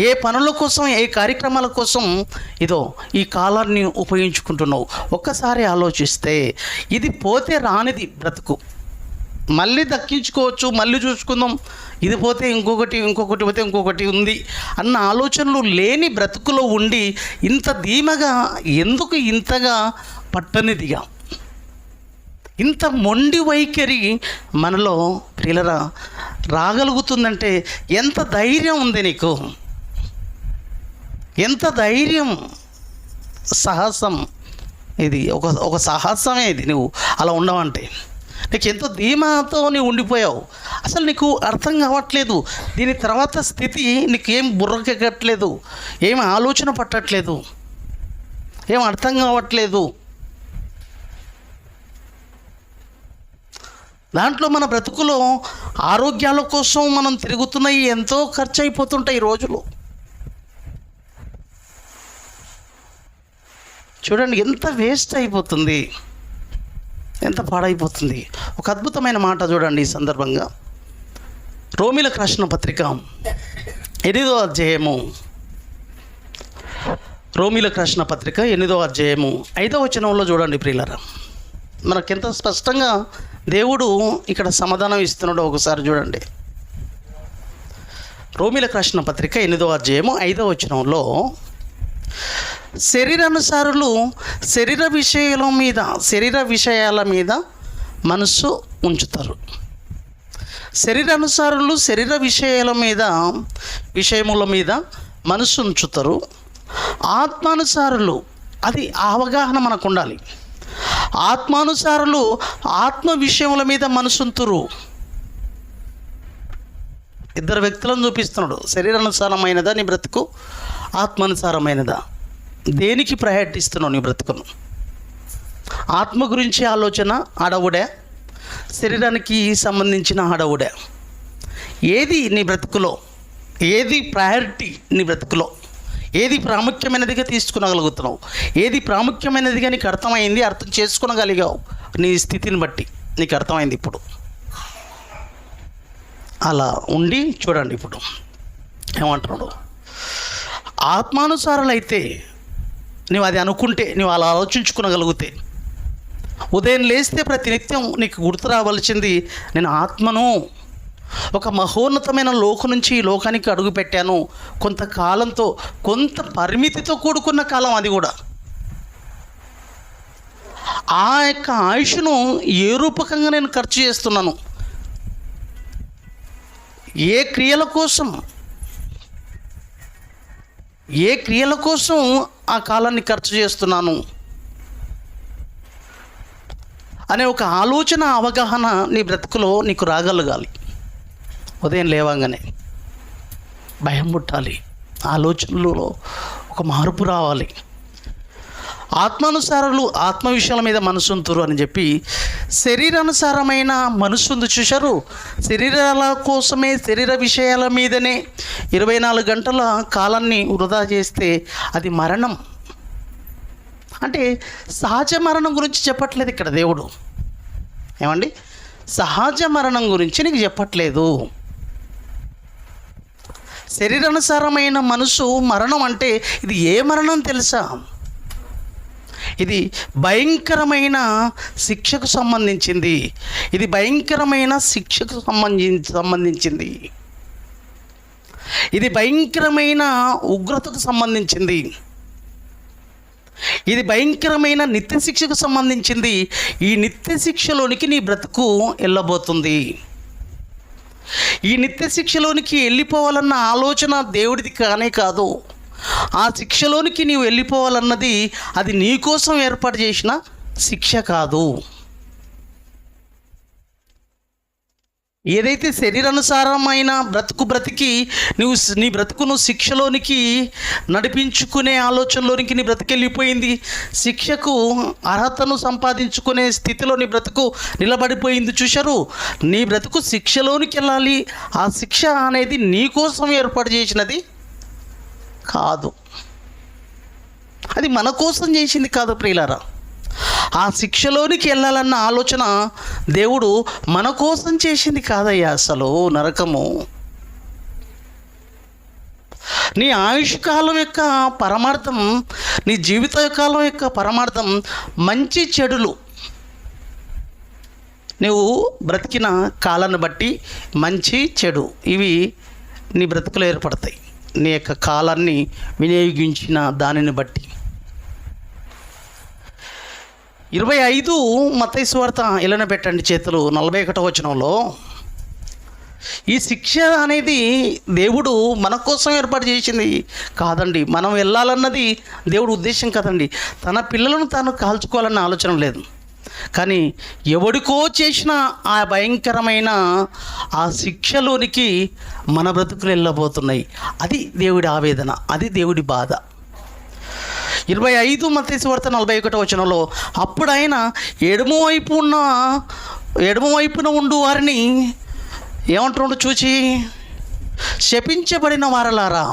ఏ పనుల కోసం, ఏ కార్యక్రమాల కోసం ఇదో ఈ కాలాన్ని ఉపయోగించుకుంటున్నావు? ఒక్కసారి ఆలోచిస్తే ఇది పోతే రానిది బ్రతుకు. మళ్ళీ దక్కించుకోవచ్చు, మళ్ళీ చూసుకుందాం, ఇది పోతే ఇంకొకటి పోతే ఇంకొకటి ఉంది అన్న ఆలోచనలు లేని బ్రతుకులో ఉండి ఇంత ధీమగా ఎందుకు ఇంతగా పట్టనిదిగా ఇంత మొండి వైఖరి మనలో ప్రియులరా రాగలుగుతుందంటే ఎంత ధైర్యం ఉంది నీకు? ఎంత ధైర్యం, సాహసం! ఇది ఒక సాహసమే. ఇది నువ్వు అలా ఉండవంటే నీకు ఎంతో ధీమాతో నీవు ఉండిపోయావు. అసలు నీకు అర్థం కావట్లేదు. దీని తర్వాత స్థితి నీకేం బుర్రకెక్కట్లేదు, ఏం ఆలోచన పట్టట్లేదు, ఏం అర్థం కావట్లేదు. దాంట్లో మన బ్రతుకులో ఆరోగ్యాల కోసం మనం తిరుగుతున్నాయి. ఎంతో ఖర్చు అయిపోతుంటాయి ఈ రోజులు. చూడండి ఎంత వేస్ట్ అయిపోతుంది, ఎంత పాడైపోతుంది. ఒక అద్భుతమైన మాట చూడండి ఈ సందర్భంగా. రోమీలకు రాసిన పత్రిక 8వ అధ్యాయము, రోమీలకు రాసిన పత్రిక 8వ అధ్యాయము 5వ వచనంలో చూడండి ప్రియులారా, మనకెంత స్పష్టంగా దేవుడు ఇక్కడ సమాధానం ఇస్తున్నాడో ఒకసారి చూడండి. రోమీలకు రాసిన పత్రిక 8వ అధ్యాయము 5వ వచనంలో, శరీరానుసారులు శరీర విషయాల మీద మనసు ఉంచుతారు. శరీరానుసారులు శరీర విషయముల మీద మనసు ఉంచుతారు. ఆత్మానుసారులు, అది అవగాహన మనకు ఉండాలి. ఆత్మానుసారులు ఆత్మ విషయముల మీద మనసుంతురు. ఇద్దరు వ్యక్తులను చూపిస్తున్నాడు. శరీరానుసారమైనదా నీ బ్రతుకు, ఆత్మానుసారమైనదా? దేనికి ప్రయాటిస్తున్నావు నీ బ్రతుకును? ఆత్మ గురించి ఆలోచన ఆడవుడే, శరీరానికి సంబంధించిన ఆడవుడే. ఏది నీ బ్రతుకులో, ఏది ప్రయారిటీ నీ బ్రతుకులో, ఏది ప్రాముఖ్యమైనదిగా తీసుకునగలుగుతున్నావు, ఏది ప్రాముఖ్యమైనదిగా నీకు అర్థమైంది, అర్థం చేసుకునగలిగావు? నీ స్థితిని బట్టి నీకు అర్థమైంది. ఇప్పుడు అలా ఉండి చూడండి. ఇప్పుడు ఏమంటున్నాడు? ఆత్మానుసారులైతే నువ్వు అది అనుకుంటే, నువ్వు అలా ఆలోచించుకునగలిగితే, ఉదయం లేస్తే ప్రతినిత్యం నీకు గుర్తు రావాల్సింది, నేను ఆత్మను, ఒక మహోన్నతమైన లోకం నుంచి ఈ లోకానికి అడుగుపెట్టాను. కొంతకాలంతో, కొంత పరిమితితో కూడుకున్న కాలం అది కూడా. ఆ యొక్క ఆయుష్ను ఏ రూపకంగా నేను ఖర్చు చేస్తున్నాను? ఏ క్రియల కోసం ఆ కాలాన్ని ఖర్చు చేస్తున్నాను అనే ఒక ఆలోచన, అవగాహన నీ బ్రతుకులో నీకు రాగలగాలి. ఉదయం లేవంగానే భయం పుట్టాలి, ఆలోచనలలో ఒక మార్పు రావాలి. ఆత్మానుసారులు ఆత్మ విషయాల మీద మనసుంతురు అని చెప్పి, శరీరానుసారమైన మనసుంది చూశారు. శరీరాల కోసమే, శరీర విషయాల మీదనే 24 గంటల కాలాన్ని వృధా చేస్తే అది మరణం. అంటే సహజ మరణం గురించి చెప్పట్లేదు ఇక్కడ దేవుడు. ఏమండి? సహజ మరణం గురించి నీకు చెప్పట్లేదు. శరీరానుసారమైన మనసు మరణం అంటే ఇది ఏ మరణం తెలుసా? ఇది భయంకరమైన శిక్షకు సంబంధించింది. ఇది భయంకరమైన శిక్షకు సంబంధించింది. ఇది భయంకరమైన ఉగ్రతకు సంబంధించింది. ఇది భయంకరమైన నిత్య శిక్షకు సంబంధించింది. ఈ నిత్య శిక్షలోనికి నీ బ్రతుకు వెళ్ళబోతుంది. ఈ నిత్య శిక్షలోనికి వెళ్ళిపోవాలన్న ఆలోచన దేవుడిది కానే కాదు. ఆ శిక్షలోనికి నీవు వెళ్ళిపోవాలన్నది అది నీ కోసం ఏర్పాటు చేసిన శిక్ష కాదు. ఏదైతే శరీరానుసారమైన బ్రతికి నీ బ్రతుకును శిక్షలోనికి నడిపించుకునే ఆలోచనలోనికి నీ బ్రతుకు వెళ్ళిపోయింది. శిక్షకు అర్హతను సంపాదించుకునే స్థితిలో నీ బ్రతుకు నిలబడిపోయింది. చూశారు, నీ బ్రతుకు శిక్షలోనికి వెళ్ళాలి. ఆ శిక్ష అనేది నీ కోసం ఏర్పాటు చేసినది కాదు. అది మన కోసం చేసింది కాదు ప్రియులారా. ఆ శిక్షలోనికి వెళ్ళాలన్న ఆలోచన దేవుడు మన కోసం చేసింది కాదయ్యా. అసలు నరకము నీ ఆయుష్ కాలం యొక్క పరమార్థం, నీ జీవిత కాలం యొక్క పరమార్థం మంచి చెడులు. నువ్వు బ్రతికిన కాలాన్ని బట్టి మంచి చెడు ఇవి నీ బ్రతుకులో ఏర్పడతాయి. నీ యొక్క కాలాన్ని వినియోగించిన దానిని బట్టి. 25 మత్తయి సువార్త ఇలానే పెట్టండి చేతులు, 41వ వచనంలో ఈ శిక్ష అనేది దేవుడు మన కోసం ఏర్పాటు చేసింది కాదండి. మనం వెళ్ళాలన్నది దేవుడు ఉద్దేశం కాదండి. తన పిల్లలను తాను కాల్చుకోవాలన్న ఆలోచన లేదు. కానీ ఎవడికో చేసిన ఆ భయంకరమైన ఆ శిక్షలోనికి మన బ్రతుకులు వెళ్ళబోతున్నాయి. అది దేవుడి ఆవేదన, అది దేవుడి బాధ. 25 మత్తయి సువార్త 41వ వచనంలో అప్పుడు ఆయన ఎడమవైపున ఉండు వారిని ఏమంటున్నాడు చూచి, శపించబడిన వారలారా.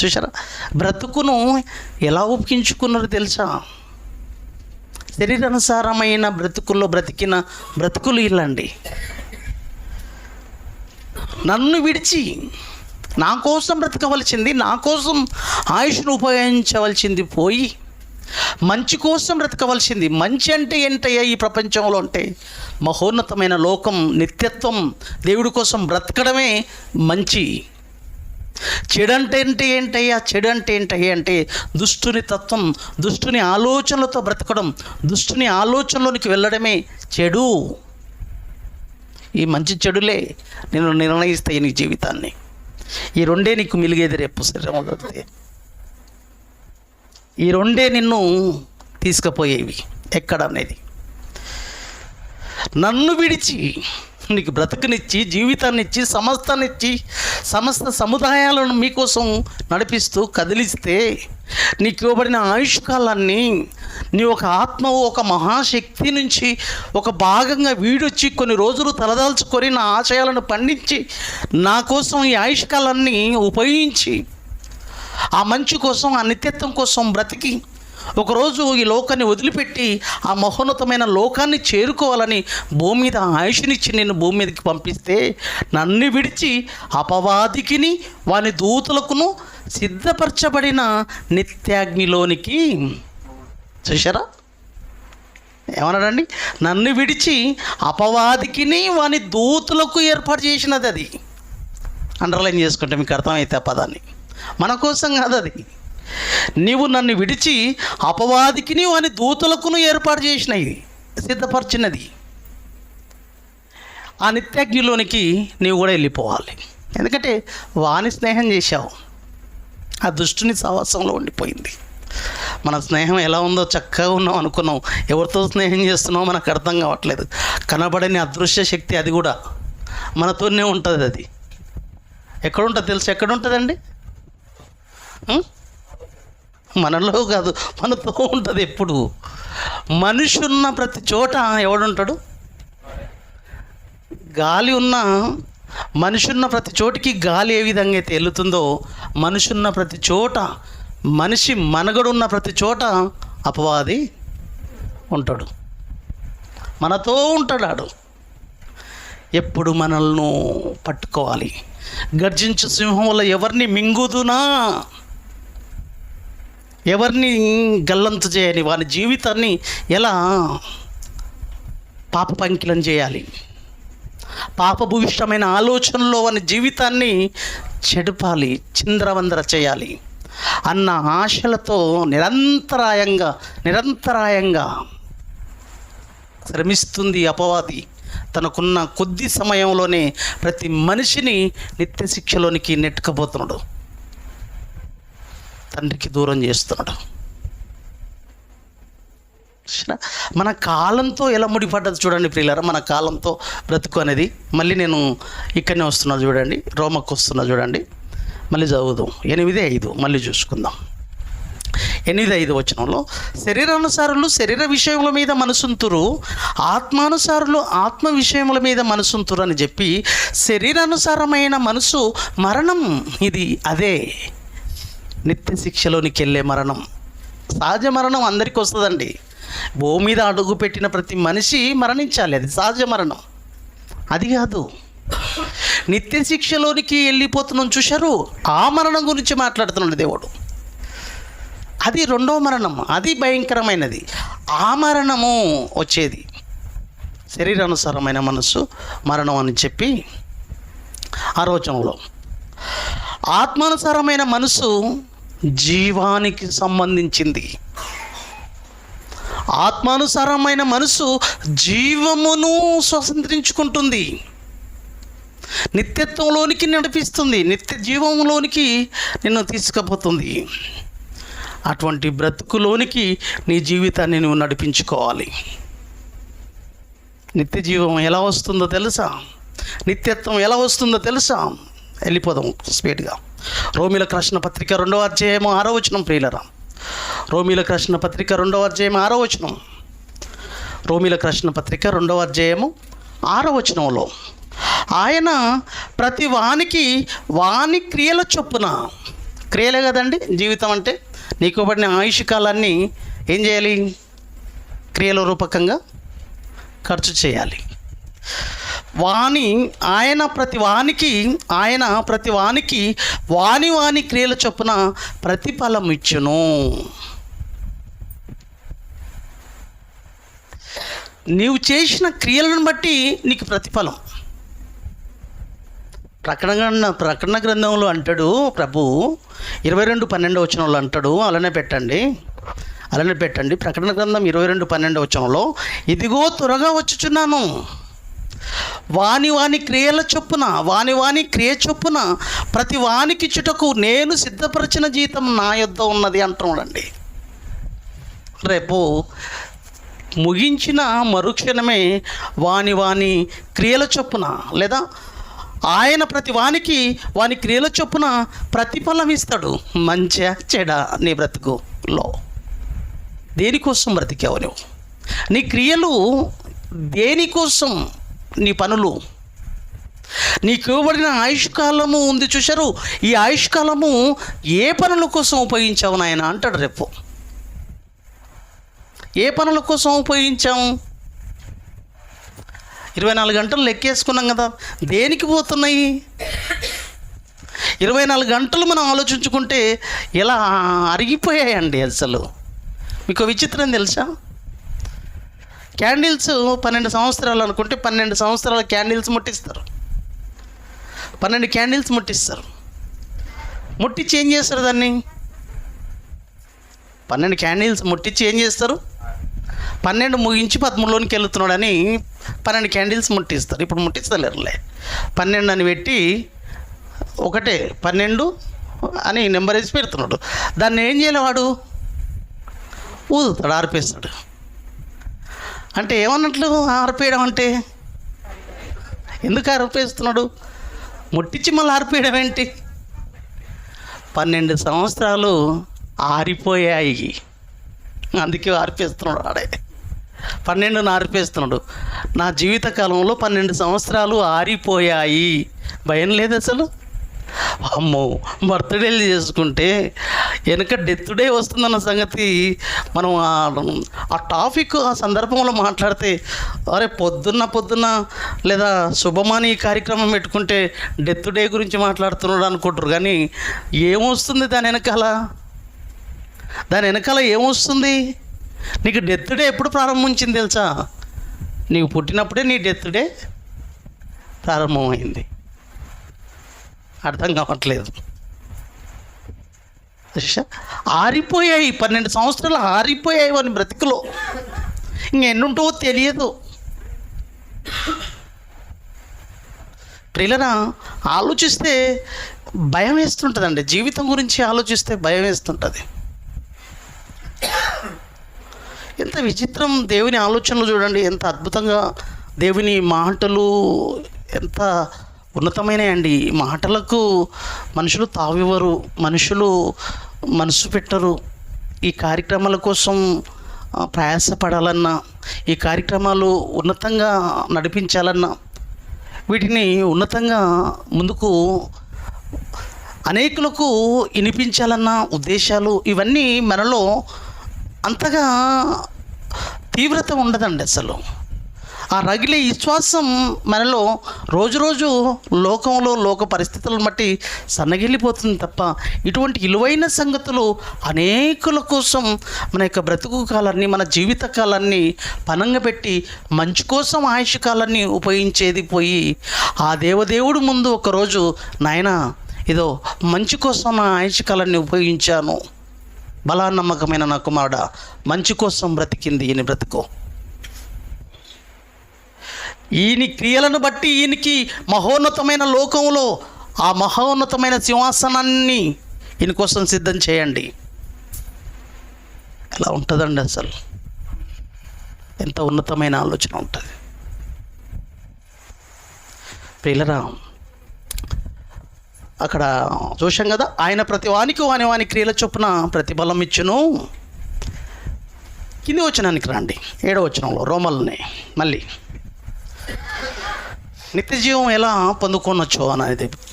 చూసారా, బ్రతుకును ఎలా ఒప్పించుకున్నారో తెలుసా? శరీరానుసారమైన బ్రతుకుల్లో బ్రతికిన బ్రతుకులు ఇల్లండి. నన్ను విడిచి నా కోసం బ్రతకవలసింది, నా కోసం ఆయుష్ను ఉపయోగించవలసింది పోయి మంచి కోసం బ్రతకవలసింది. మంచి అంటే ఏంటయ్యా ఈ ప్రపంచంలో? అంటే మహోన్నతమైన లోకం, నిత్యత్వం, దేవుడి కోసం బ్రతకడమే మంచి. చెడు అంటే ఏంటయ్యా? చెడు అంటే ఏంటయ్యా అంటే దుష్టుని తత్వం, దుష్టుని ఆలోచనలతో బ్రతకడం, దుష్టుని ఆలోచనలోనికి వెళ్ళడమే చెడు. ఈ మంచి చెడులే నేను నిర్ణయిస్తాయి నీ జీవితాన్ని. ఈ రెండే నీకు మిలిగేది రేపు శరీరం. ఈ రెండే నిన్ను తీసుకుపోయేవి ఎక్కడ అనేది. నన్ను విడిచి నీకు బ్రతుకునిచ్చి, జీవితాన్నిచ్చి, సమస్తాన్నిచ్చి, సమస్త సముదాయాలను మీకోసం నడిపిస్తూ కదిలిస్తే నీకు ఇవ్వబడిన ఆయుష్ కాలాన్ని నీ ఒక ఆత్మవు, ఒక మహాశక్తి నుంచి ఒక భాగంగా వీడొచ్చి కొన్ని రోజులు తలదాల్చుకొని నా ఆశయాలను పండించి నా కోసం ఈ ఆయుష్ కాలాన్ని ఉపయోగించి ఆ మంచి కోసం, ఆ నిత్యత్వం కోసం బ్రతికి ఒకరోజు ఈ లోకాన్ని వదిలిపెట్టి ఆ మహోన్నతమైన లోకాన్ని చేరుకోవాలని భూమి మీద ఆయుష్నిచ్చి నేను భూమి మీదకి పంపిస్తే నన్ను విడిచి అపవాదికిని వాని దూతలకును సిద్ధపరచబడిన నిత్యాగ్నిలోనికి, చూశారా ఏమన్నాడండి? నన్ను విడిచి అపవాదికిని వాని దూతలకు ఏర్పాటు చేసినది. అది అండర్లైన్ చేసుకుంటే మీకు అర్థమైతే ఆ పదాన్ని. మన కోసం కాదు అది. నీవు నన్ను విడిచి అపవాదికిని వాని దూతలకును ఏర్పాటు చేసినది, సిద్ధపరిచినది. ఆ నిత్యాగ్నిలోనికి నీవు కూడా వెళ్ళిపోవాలి. ఎందుకంటే వాని స్నేహం చేశావు, ఆ దుష్టుని సహవాసంలో ఉండిపోయింది. మన స్నేహం ఎలా ఉందో చక్కగా ఉన్నాం అనుకున్నాం, ఎవరితో స్నేహం చేస్తున్నామో మనకు అర్థం కావట్లేదు. కనబడని అదృశ్య శక్తి అది కూడా మనతోనే ఉంటుంది. అది ఎక్కడుంటుంది తెలుసు? ఎక్కడుంటుందండి? మనలో కాదు, మనతో ఉంటుంది ఎప్పుడు. మనిషి ఉన్న ప్రతి చోట ఎవడుంటాడు? గాలి ఉన్న మనిషి ఉన్న ప్రతి చోటికి గాలి ఏ విధంగా అయితే వెళ్తుందో, మనిషి ఉన్న ప్రతి చోట, మనిషి మనగడున్న ప్రతి చోట అపవాది ఉంటాడు, మనతో ఉంటాడు. ఎప్పుడు మనల్ని పట్టుకోవాలి. గర్జించు సింహం వల్ల ఎవరిని మింగుదునా, ఎవరిని గల్లంతు చేయని వారి జీవితాన్ని ఎలా పాప పంకిలం చేయాలి, పాపభూయిష్టమైన ఆలోచనలో వారి జీవితాన్ని చెడపాలి, చిందరవందర చేయాలి అన్న ఆశలతో నిరంతరాయంగా శ్రమిస్తుంది అపవాది. తనకున్న కొద్ది సమయంలోనే ప్రతి మనిషిని నిత్య శిక్షలోనికి నెట్టుకపోతున్నాడు, తండ్రికి దూరం చేస్తున్నాడు. మన కాలంతో ఎలా ముడిపడ్డది చూడండి ప్రియులారా. మన కాలంతో బ్రతుకు అనేది, మళ్ళీ నేను ఇక్కడనే వస్తున్నా చూడండి, రోమకు వస్తున్నా చూడండి, మళ్ళీ చదువుదాం. 8:5 మళ్ళీ చూసుకుందాం. 8:5 వచనంలో, శరీరానుసారులు శరీర విషయముల మీద మనసుంతురు, ఆత్మానుసారులు ఆత్మ విషయముల మీద మనసుంతురు అని చెప్పి, శరీరానుసారమైన మనసు మరణం, ఇది అదే నిత్య శిక్షలోనికి వెళ్ళే మరణం. సహజ మరణం అందరికీ వస్తుందండి. భూమి మీద అడుగు పెట్టిన ప్రతి మనిషి మరణించాలి, అది సహజ మరణం. అది కాదు, నిత్య శిక్షలోనికి వెళ్ళిపోతున్నాం చూశారు, ఆ మరణం గురించి మాట్లాడుతున్నాడు దేవుడు. అది రెండవ మరణం, అది భయంకరమైనది. ఆ మరణము వచ్చేది శరీరానుసారమైన మనస్సు మరణం అని చెప్పి ఆ వచనంలో, ఆత్మానుసారమైన మనసు జీవానికి సంబంధించింది. ఆత్మానుసారమైన మనసు జీవమును స్వతంత్రించుకుంటుంది, నిత్యత్వంలోనికి నడిపిస్తుంది, నిత్య జీవంలోనికి నిన్ను తీసుకుపోతుంది. అటువంటి బ్రతుకులోనికి నీ జీవితాన్ని నువ్వు నడిపించుకోవాలి. నిత్య జీవం ఎలా వస్తుందో తెలుసా? నిత్యత్వం ఎలా వస్తుందో తెలుసా? వెళ్ళిపోదాం స్పీడ్గా. రోమీలకు రాసిన పత్రిక 2వ అధ్యాయము 6వ వచనం ప్రియులరా. రోమీలకు రాసిన పత్రిక 2వ అధ్యాయం 6వ వచనం. రోమీలకు రాసిన పత్రిక 2వ అధ్యాయము 6వ వచనంలో, ఆయన ప్రతి వానికి వాని క్రియల చొప్పున, క్రియలే కదండి జీవితం అంటే, నీకు పడిన ఆయుష్ కాలాన్ని ఏం చేయాలి? క్రియల రూపకంగా ఖర్చు చేయాలి. ఆయన ప్రతి వానికి వాని క్రియల చొప్పున ప్రతిఫలం ఇచ్చును. నీవు చేసిన క్రియలను బట్టి నీకు ప్రతిఫలం. ప్రకటన గ్రంథంలో అంటాడు ప్రభు, 22:12 వచనంలో అంటాడు, అలానే పెట్టండి. ప్రకటన గ్రంథం 22:12 వచనంలో, ఇదిగో త్వరగా వచ్చుచున్నాను, వాని క్రియల చొప్పున వాని క్రియ చొప్పున ప్రతి వానికి ఇచ్చుటకు నేను సిద్ధపరిచిన జీతం నా యొద్ద ఉన్నది అంటున్నాడండి. రేపు ముగించిన మరుక్షణమే వాని క్రియల చొప్పున, లేదా ఆయన ప్రతి వాని క్రియల చొప్పున ప్రతిఫలం ఇస్తాడు. మంచిగా చెడా నీ బ్రతుకులో దేనికోసం బ్రతికావు నువ్వు? నీ క్రియలు దేనికోసం? నీ పనులు, నీకు ఇవ్వబడిన ఆయుష్కాలము ఉంది చూశారు, ఈ ఆయుష్కాలము ఏ పనుల కోసం ఉపయోగించావు నాయన అంటాడు రేపు. ఏ పనుల కోసం ఉపయోగించాము? 24 గంటలు లెక్కేసుకున్నాం కదా, దేనికి పోతున్నాయి? 24 గంటలు మనం ఆలోచించుకుంటే ఎలా అరిగిపోయాయండి. అసలు మీకు విచిత్రం తెలుసా? క్యాండిల్స్ 12 సంవత్సరాలు అనుకుంటే 12 సంవత్సరాల క్యాండిల్స్ ముట్టిస్తారు. 12 క్యాండిల్స్ ముట్టిస్తారు. ముట్టించి ఏం చేస్తారు? దాన్ని 12 క్యాండిల్స్ ముట్టించి ఏం చేస్తారు? 12 ముగించి 13లోనికి వెళుతున్నాడని 12 క్యాండిల్స్ ముట్టిస్తారు. ఇప్పుడు ముట్టిస్తలేరులే, 12 అని పెట్టి 12 అని నెంబర్ వేసి పెడుతున్నాడు. దాన్ని ఏం చేయాలి? వాడు ఊదుతాడు, ఆర్పేస్తాడు. అంటే ఏమన్నట్లు ఆర్పేయడం అంటే? ఎందుకు ఆర్పేస్తున్నాడు? ముట్టించి మళ్ళీ ఆర్పేయడం ఏంటి? 12 సంవత్సరాలు ఆరిపోయాయి, అందుకే ఆర్పేస్తున్నాడు. ఆడే 12ను ఆర్పేస్తున్నాడు. నా జీవితకాలంలో 12 సంవత్సరాలు ఆరిపోయాయి. భయం లేదు అసలు. అమ్మో, బర్త్డేలు చేసుకుంటే వెనక డెత్ డే వస్తుందన్న సంగతి మనం ఆ టాపిక్ ఆ సందర్భంలో మాట్లాడితే, అరే పొద్దున్న లేదా శుభమాని కార్యక్రమం పెట్టుకుంటే డెత్ డే గురించి మాట్లాడుతున్నాడు అనుకుంటారు. కానీ ఏమొస్తుంది దాని వెనకాల ఏమొస్తుంది? నీకు డెత్ డే ఎప్పుడు ప్రారంభించింది తెలుసా? నీవు పుట్టినప్పుడే నీ డెత్ డే ప్రారంభమైంది. అర్థం కావట్లేదు. ఆరిపోయాయి 12 సంవత్సరాలు ఆరిపోయాయి వాని బ్రతుకులో. ఇంకెన్నుంటో తెలియదు. ప్రియులరా, ఆలోచిస్తే భయం వేస్తుంటుందండి. జీవితం గురించి ఆలోచిస్తే భయం వేస్తుంటుంది. ఎంత విచిత్రం దేవుని ఆలోచనలు చూడండి, ఎంత అద్భుతంగా దేవుని మాటలు ఎంత ఉన్నతమైనయండి. ఈ మాటలకు మనుషులు తావివ్వరు, మనుషులు మనసు పెట్టరు. ఈ కార్యక్రమాల కోసం ప్రయాసపడాలన్నా, ఈ కార్యక్రమాలు ఉన్నతంగా నడిపించాలన్నా, వీటిని ఉన్నతంగా ముందుకు అనేకులకు వినిపించాలన్న ఉద్దేశాలు ఇవన్నీ మనలో అంతగా తీవ్రత ఉండదండి. అసలు ఆ రగిలే విశ్వాసం మనలో రోజు లోకంలో లోక పరిస్థితులను బట్టి సన్నగిల్లిపోతుంది తప్ప, ఇటువంటి విలువైన సంగతులు అనేకుల కోసం మన యొక్క బ్రతుకు కాలాన్ని, మన జీవిత కాలాన్ని పనంగా పెట్టి మంచి కోసం ఆయుష్ కాలాన్ని ఉపయోగించేది పోయి, ఆ దేవదేవుడు ముందు ఒకరోజు నాయన ఏదో మంచి కోసం నా ఆయుష్ కాలాన్ని ఉపయోగించాను, బలా నమ్మకమైన నా కుమారుడా మంచి కోసం బ్రతికింది ఈయన బ్రతుకు. ఈయన క్రియలను బట్టి ఈయనకి మహోన్నతమైన లోకంలో ఆ మహోన్నతమైన సింహాసనాన్ని ఈయన కోసం సిద్ధం చేయండి. ఎలా ఉంటుందండి అసలు? ఎంత ఉన్నతమైన ఆలోచన ఉంటుంది. ప్రియులరా, అక్కడ చూశాం కదా, ఆయన ప్రతి వానికి వాని క్రియల చొప్పున ప్రతిఫలం ఇచ్చును. కింది వచనానికి రండి, 7వ వచనంలో రోమల్ని మళ్ళీ నిత్య జీవం ఎలా పొందుకోనొచ్చో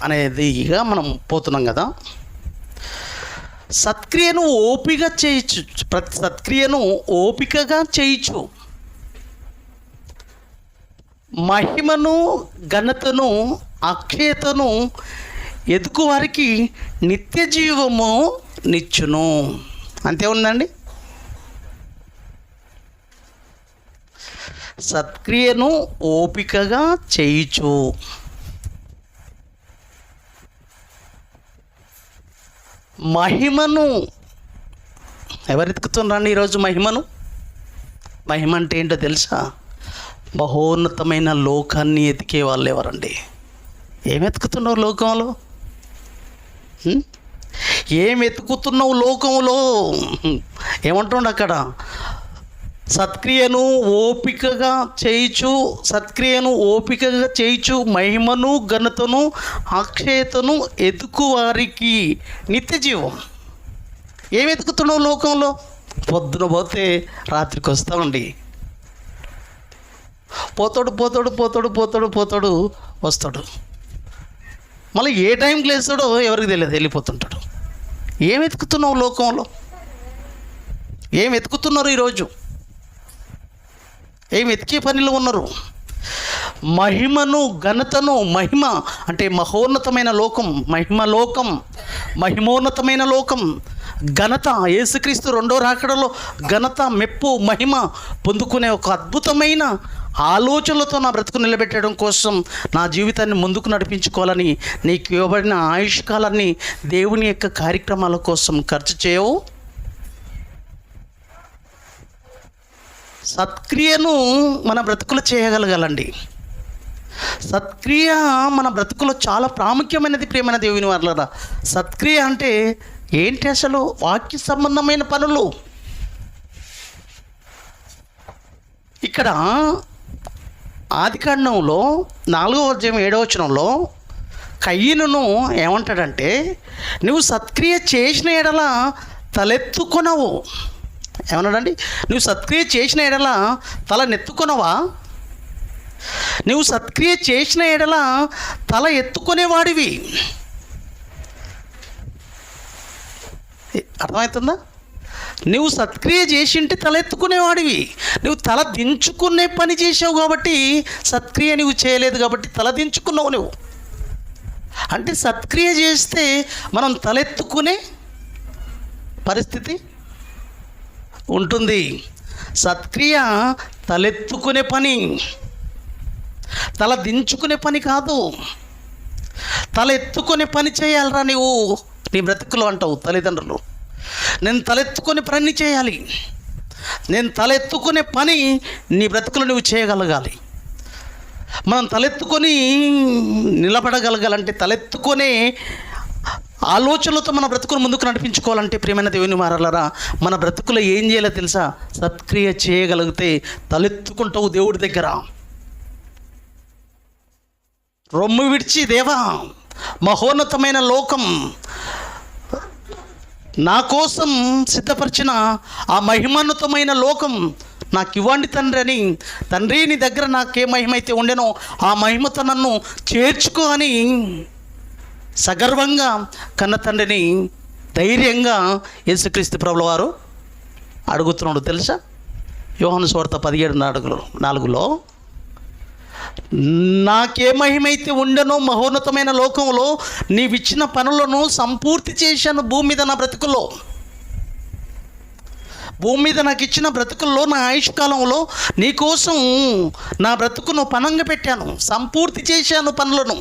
అనేదిగా మనం పోతున్నాం కదా. సత్క్రియను ఓపికగా చేయొచ్చు, ప్రతి సత్క్రియను ఓపికగా చేయొచ్చు. మహిమను ఘనతను అక్షయతను ఎదుగు వారికి నిత్య జీవము నిచ్చును. అంతే ఉందండి. సత్క్రియను ఓపికగా చేయుచు. మహిమను ఎవరు ఎత్తుకుతున్నారండి ఈరోజు? మహిమ అంటే ఏంటో తెలుసా? మహోన్నతమైన లోకాన్ని ఎతికే వాళ్ళు ఎవరండి? ఏం ఎత్తుకుతున్నావు లోకంలో? ఏం ఎత్తుకుతున్నావు లోకంలో? ఏమంటుండ అక్కడ? సత్క్రియను ఓపికగా చేయుచు మహిమను ఘనతను అక్షయతను ఎదుకు వారికి నిత్య జీవం. ఏం ఎతుకుతున్నావు లోకంలో? పొద్దున పోతే రాత్రికి వస్తామండి. పోతాడు వస్తాడు. మళ్ళీ ఏ టైంకి లేస్తాడో ఎవరికి తెలియదు, వెళ్ళిపోతుంటాడు. ఏం ఎతుకుతున్నావు లోకంలో? ఏం ఎతుకుతున్నారు ఈరోజు? ఏం ఎతికే పనిలో ఉన్నారు? మహిమను ఘనతను. మహిమ అంటే మహోన్నతమైన లోకం, మహిమోన్నతమైన లోకం. ఘనత, యేసుక్రీస్తు 2వ రాకడలో ఘనత, మెప్పు, మహిమ పొందుకునే ఒక అద్భుతమైన ఆలోచనలతో నా బ్రతుకు నిలబెట్టడం కోసం, నా జీవితాన్ని ముందుకు నడిపించుకోవాలని నీకు ఇవ్వబడిన ఆయుష్ కాలాన్ని దేవుని యొక్క కార్యక్రమాల కోసం ఖర్చు చేయవు. సత్క్రియను మన బ్రతుకులు చేయగలగాలండి. సత్క్రియ మన బ్రతుకులో చాలా ప్రాముఖ్యమైనది. ప్రియమైన దేవుని వారలారా, సత్క్రియ అంటే ఏంటి అసలు? వాక్య సంబంధమైన పనులు. ఇక్కడ ఆదికాండంలో 4వ అధ్యాయం 7వ వచనంలో కయ్యనును ఏమంటాడంటే, నువ్వు సత్క్రియ చేసిన ఎడల తలెత్తుకొనవు. ఏమన్నాడండి? నువ్వు సత్క్రియ చేసిన ఎడల తల నెత్తుకొనవా? నువ్వు సత్క్రియ చేసిన ఎడల తల ఎత్తుకునేవాడివి. అర్థమవుతుందా? నువ్వు సత్క్రియ చేసింటే తలెత్తుకునేవాడివి. నువ్వు తల దించుకునే పని చేసావు కాబట్టి సత్క్రియ నువ్వు చేయలేదు కాబట్టి తల దించుకున్నావు నువ్వు. అంటే సత్క్రియ చేస్తే మనం తలెత్తుకునే పరిస్థితి ఉంటుంది. సత్క్రియ తలెత్తుకునే పని, తల దించుకునే పని కాదు. తల ఎత్తుకునే పని చేయాలరా నువ్వు నీ బ్రతుకులో అంటావు తల్లిదండ్రులు. నేను తలెత్తుకునే పని చేయాలి, నేను తలెత్తుకునే పని నీ బ్రతుకులు నువ్వు చేయగలగాలి. మనం తలెత్తుకొని నిలబడగలగాలంటే, తలెత్తుకునే ఆలోచనలతో మన బ్రతుకును ముందుకు నడిపించుకోవాలంటే ప్రియమైన దేవుని వారలారా, మన బ్రతుకులో ఏం చేయాలో తెలుసా? సత్క్రియ చేయగలిగితే తలెత్తుకుంటావు దేవుడి దగ్గర. రొమ్ము విడిచి, దేవా మహోన్నతమైన లోకం నా కోసం సిద్ధపరిచిన ఆ మహిమోన్నతమైన లోకం నాకు ఇవ్వండి తండ్రి అని, తండ్రి నీ దగ్గర నాకే మహిమ అయితే ఉండేనో ఆ మహిమతో నన్ను చేర్చుకో అని సగర్వంగా కన్న తండ్రిని ధైర్యంగా యేసుక్రీస్తు ప్రభుల వారు అడుగుతున్నాడు. తెలుసా? యోహాను సువార్త 17:4లో నాకే మహిమైతే ఉండనో మహోన్నతమైన లోకంలో నీవిచ్చిన పనులను సంపూర్తి చేశాను భూమి మీద, నా బ్రతుకుల్లో, భూమి మీద నాకు ఇచ్చిన బ్రతుకుల్లో, నా ఆయుష్ కాలంలో నీకోసం నా బ్రతుకును పనంగా పెట్టాను, సంపూర్తి చేశాను పనులను.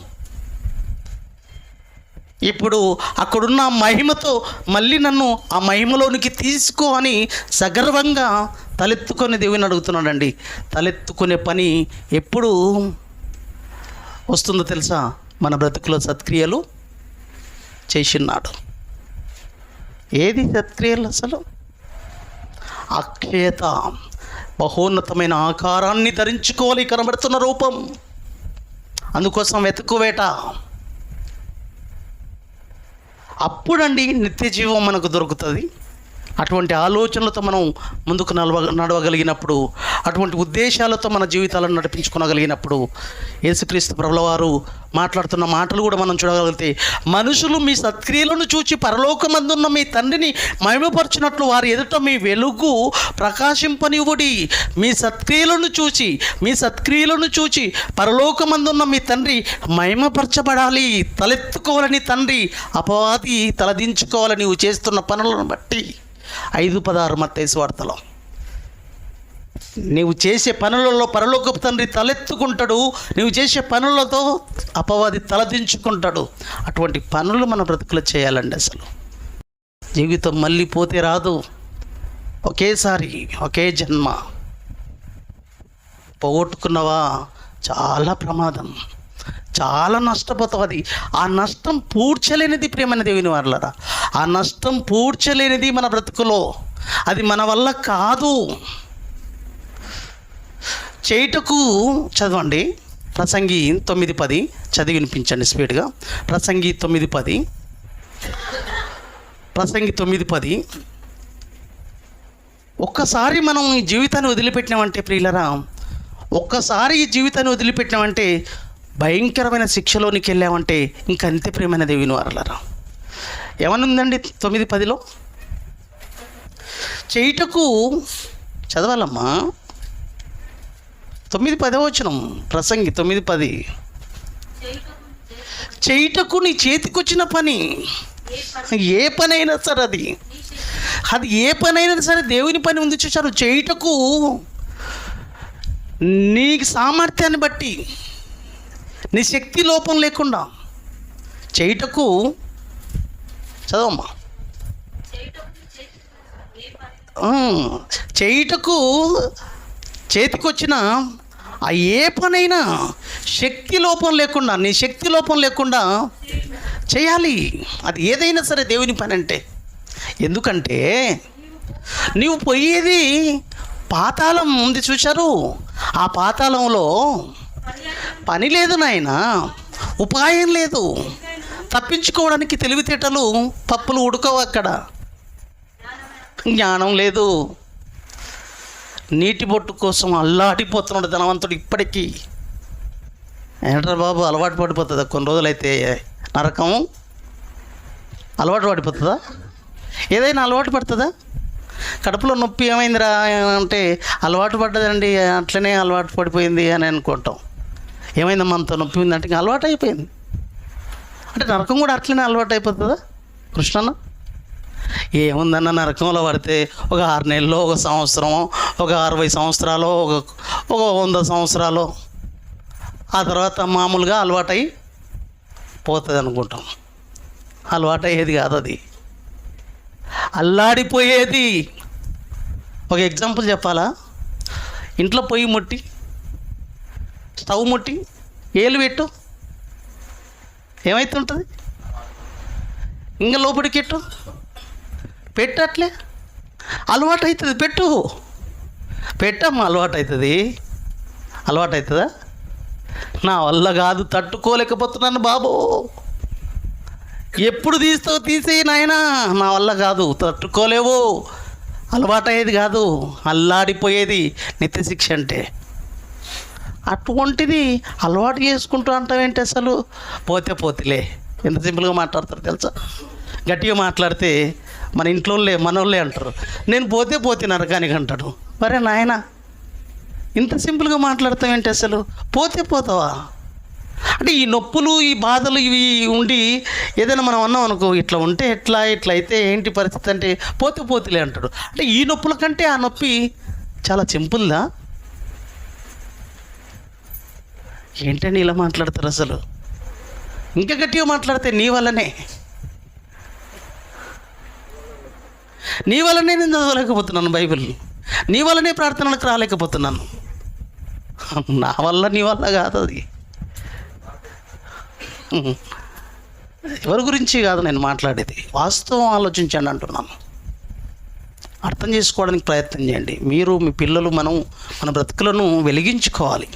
ఇప్పుడు అక్కడున్న మహిమతో మళ్ళీ నన్ను ఆ మహిమలోనికి తీసుకో అని సగర్వంగా తలెత్తుకొని దేవుని అడుగుతున్నాడండి. తలెత్తుకునే పని ఎప్పుడు వస్తుందో తెలుసా? మన బ్రతుకులో సత్క్రియలు చేసినాడు. ఏది సత్క్రియలు? అసలు అక్షయత, మహోన్నతమైన ఆకారాన్ని ధరించుకోవాలి, కనబడుతున్న రూపం. అందుకోసం వెతుకువేట. అప్పుడండి నిత్య జీవం మనకు దొరుకుతుంది. అటువంటి ఆలోచనలతో మనం ముందుకు నడవగలిగినప్పుడు, అటువంటి ఉద్దేశాలతో మన జీవితాలను నడిపించుకోగలిగినప్పుడు, యేసుక్రీస్తు ప్రభుల వారు మాట్లాడుతున్న మాటలు కూడా మనం చూడగలిగితే, మనుషులు మీ సత్క్రియలను చూచి పరలోకమందున్న మీ తండ్రిని మహిమపరచినట్లు వారి ఎదుట మీ వెలుగు ప్రకాశింపనివ్వుడి. మీ సత్క్రియలను చూచి పరలోకమందున్న మీ తండ్రి మహిమపరచబడాలి. తలెత్తుకోవాలని తండ్రి అపవాది తలదించుకోవాలని నీవు చేస్తున్న పనులను బట్టి 5:16 మత్తయి సువార్తలో, నీవు చేసే పనులలో పరలోకపు తండ్రి తలెత్తుకుంటాడు, నీవు చేసే పనులతో అపవాది తలదించుకుంటాడు. అటువంటి పనులు మన బ్రతుకులు చేయాలండి. అసలు జీవితం మళ్ళీ పోతే రాదు, ఒకేసారి ఒకే జన్మ. పోగొట్టుకున్నవా చాలా ప్రమాదం, చాలా నష్టపోతావు. అది ఆ నష్టం పూడ్చలేనిది ప్రియమైన దేవుని వారలారా, ఆ నష్టం పూడ్చలేనిది మన బ్రతుకులో. అది మన వల్ల కాదు. చేయుటకు చదవండి, ప్రసంగి 9:10 చదివి వినిపించండి స్పీడ్గా. ప్రసంగి 9:10 ఒక్కసారి మనం ఈ జీవితాన్ని వదిలిపెట్టినామంటే ప్రియులరా, ఒక్కసారి ఈ జీవితాన్ని వదిలిపెట్టినామంటే, భయంకరమైన శిక్షలోనికి వెళ్ళామంటే ఇంకంతే ప్రియమైన దేవుని వారలారా. ఏమనుందండి 9:10లో? చేయుటకు చదవాలమ్మా, 9:10 వచనం, ప్రసంగి 9:10. చేయుటకు నీ చేతికొచ్చిన పని, ఏ పనైనా సరే, అది ఏ పనైనా సరే దేవుని పని ఉంది. చూశారు? చేయుటకు నీ సామర్థ్యాన్ని బట్టి, నీ శక్తి లోపం లేకుండా చేయుటకు, చదవమ్మా, చేయుటకు చేతికొచ్చిన ఆ ఏ పనైనా శక్తి లోపం లేకుండా, నీ శక్తి లోపం లేకుండా చేయాలి. అది ఏదైనా సరే దేవుని పని అంటే. ఎందుకంటే నీవు పోయేది పాతాళం ఉంది. చూశారు? ఆ పాతాళంలో పని లేదు నాయన, ఉపాయం లేదు. తప్పించుకోవడానికి తెలివితేటలు పప్పులు ఉడకవు, అక్కడ జ్ఞానం లేదు. నీటి బొట్టు కోసం అల్లాడిపోతున్నాడు ధనవంతుడు ఇప్పటికీ. ఏంట్రా బాబు, అలవాటు పడిపోతుందా? కొన్ని రోజులైతే నరకం అలవాటు పడిపోతుందా? ఏదైనా అలవాటు పడుతుందా? కడుపులో నొప్పి ఏమైందిరా అంటే అలవాటు పడ్డదండి, అట్లనే అలవాటు పడిపోయింది అని అనుకుంటాం. ఏమైందమ్మా అంత నొప్పి ఉందంటే ఇంకా అలవాటు అయిపోయింది. అంటే నరకం కూడా అట్లనే అలవాటు అయిపోతుందా కృష్ణన్న? ఏముందన్న నరకంలో పడితే ఒక 6 నెలలు, ఒక సంవత్సరం, ఒక 60 సంవత్సరాలు, ఒక 100 సంవత్సరాలు, ఆ తర్వాత మామూలుగా అలవాటై పోతుంది అనుకుంటాం. అలవాటు అయ్యేది కాదు, అది అల్లాడిపోయేది. ఒక ఎగ్జాంపుల్ చెప్పాలా? ఇంట్లో పొయ్యి ముట్టి, స్టవ్ ముట్టి ఏలు పెట్టు, ఏమవుతుంటుంది? ఇంకా లోపలికెట్టు పెట్టట్లే, అలవాటు అవుతుంది. పెట్టమ్మా, అలవాటు అవుతుంది. అలవాటు అవుతుందా? నా వల్ల కాదు, తట్టుకోలేకపోతున్నాను బాబు. ఎప్పుడు తీస్తావు తీసేయి నాయనా, నా వల్ల కాదు, తట్టుకోలేవు. అలవాటు అయ్యేది కాదు, అల్లాడిపోయేది నిత్యశిక్ష అంటే. అటువంటిది అలవాటు చేసుకుంటూ అంటావేంటి అసలు? పోతేలే. ఎంత సింపుల్గా మాట్లాడతారు తెలుసా? గట్టిగా మాట్లాడితే మన ఇంట్లోళ్ళే మనోళ్ళే అంటారు, నేను పోతే నరకానికి అంటాడు. మరే నాయన, ఇంత సింపుల్గా మాట్లాడతావేంటి అసలు? పోతావా అంటే ఈ నొప్పులు, ఈ బాధలు ఇవి ఉండి ఏదైనా మనం అన్నాం అనుకో, ఇట్లా ఉంటే ఇట్లా అయితే ఏంటి పరిస్థితి అంటే పోతేలే అంటాడు. అంటే ఈ నొప్పుల కంటే ఆ నొప్పి చాలా సింపుల్దా? ఏంటని ఇలా మాట్లాడతారు అసలు? ఇంకా గట్టిగా మాట్లాడితే నీ వల్లనే నేను చదవలేకపోతున్నాను బైబిల్, నీ వల్లనే ప్రార్థనలకు రాలేకపోతున్నాను. నా వల్ల నీ వల్ల కాదు అది. ఎవరి గురించి కాదు నేను మాట్లాడేది, వాస్తవం ఆలోచించండి అంటున్నాను. అర్థం చేసుకోవడానికి ప్రయత్నం చేయండి. మీరు, మీ పిల్లలు, మన బ్రతుకులను వెలిగించుకోవాలి.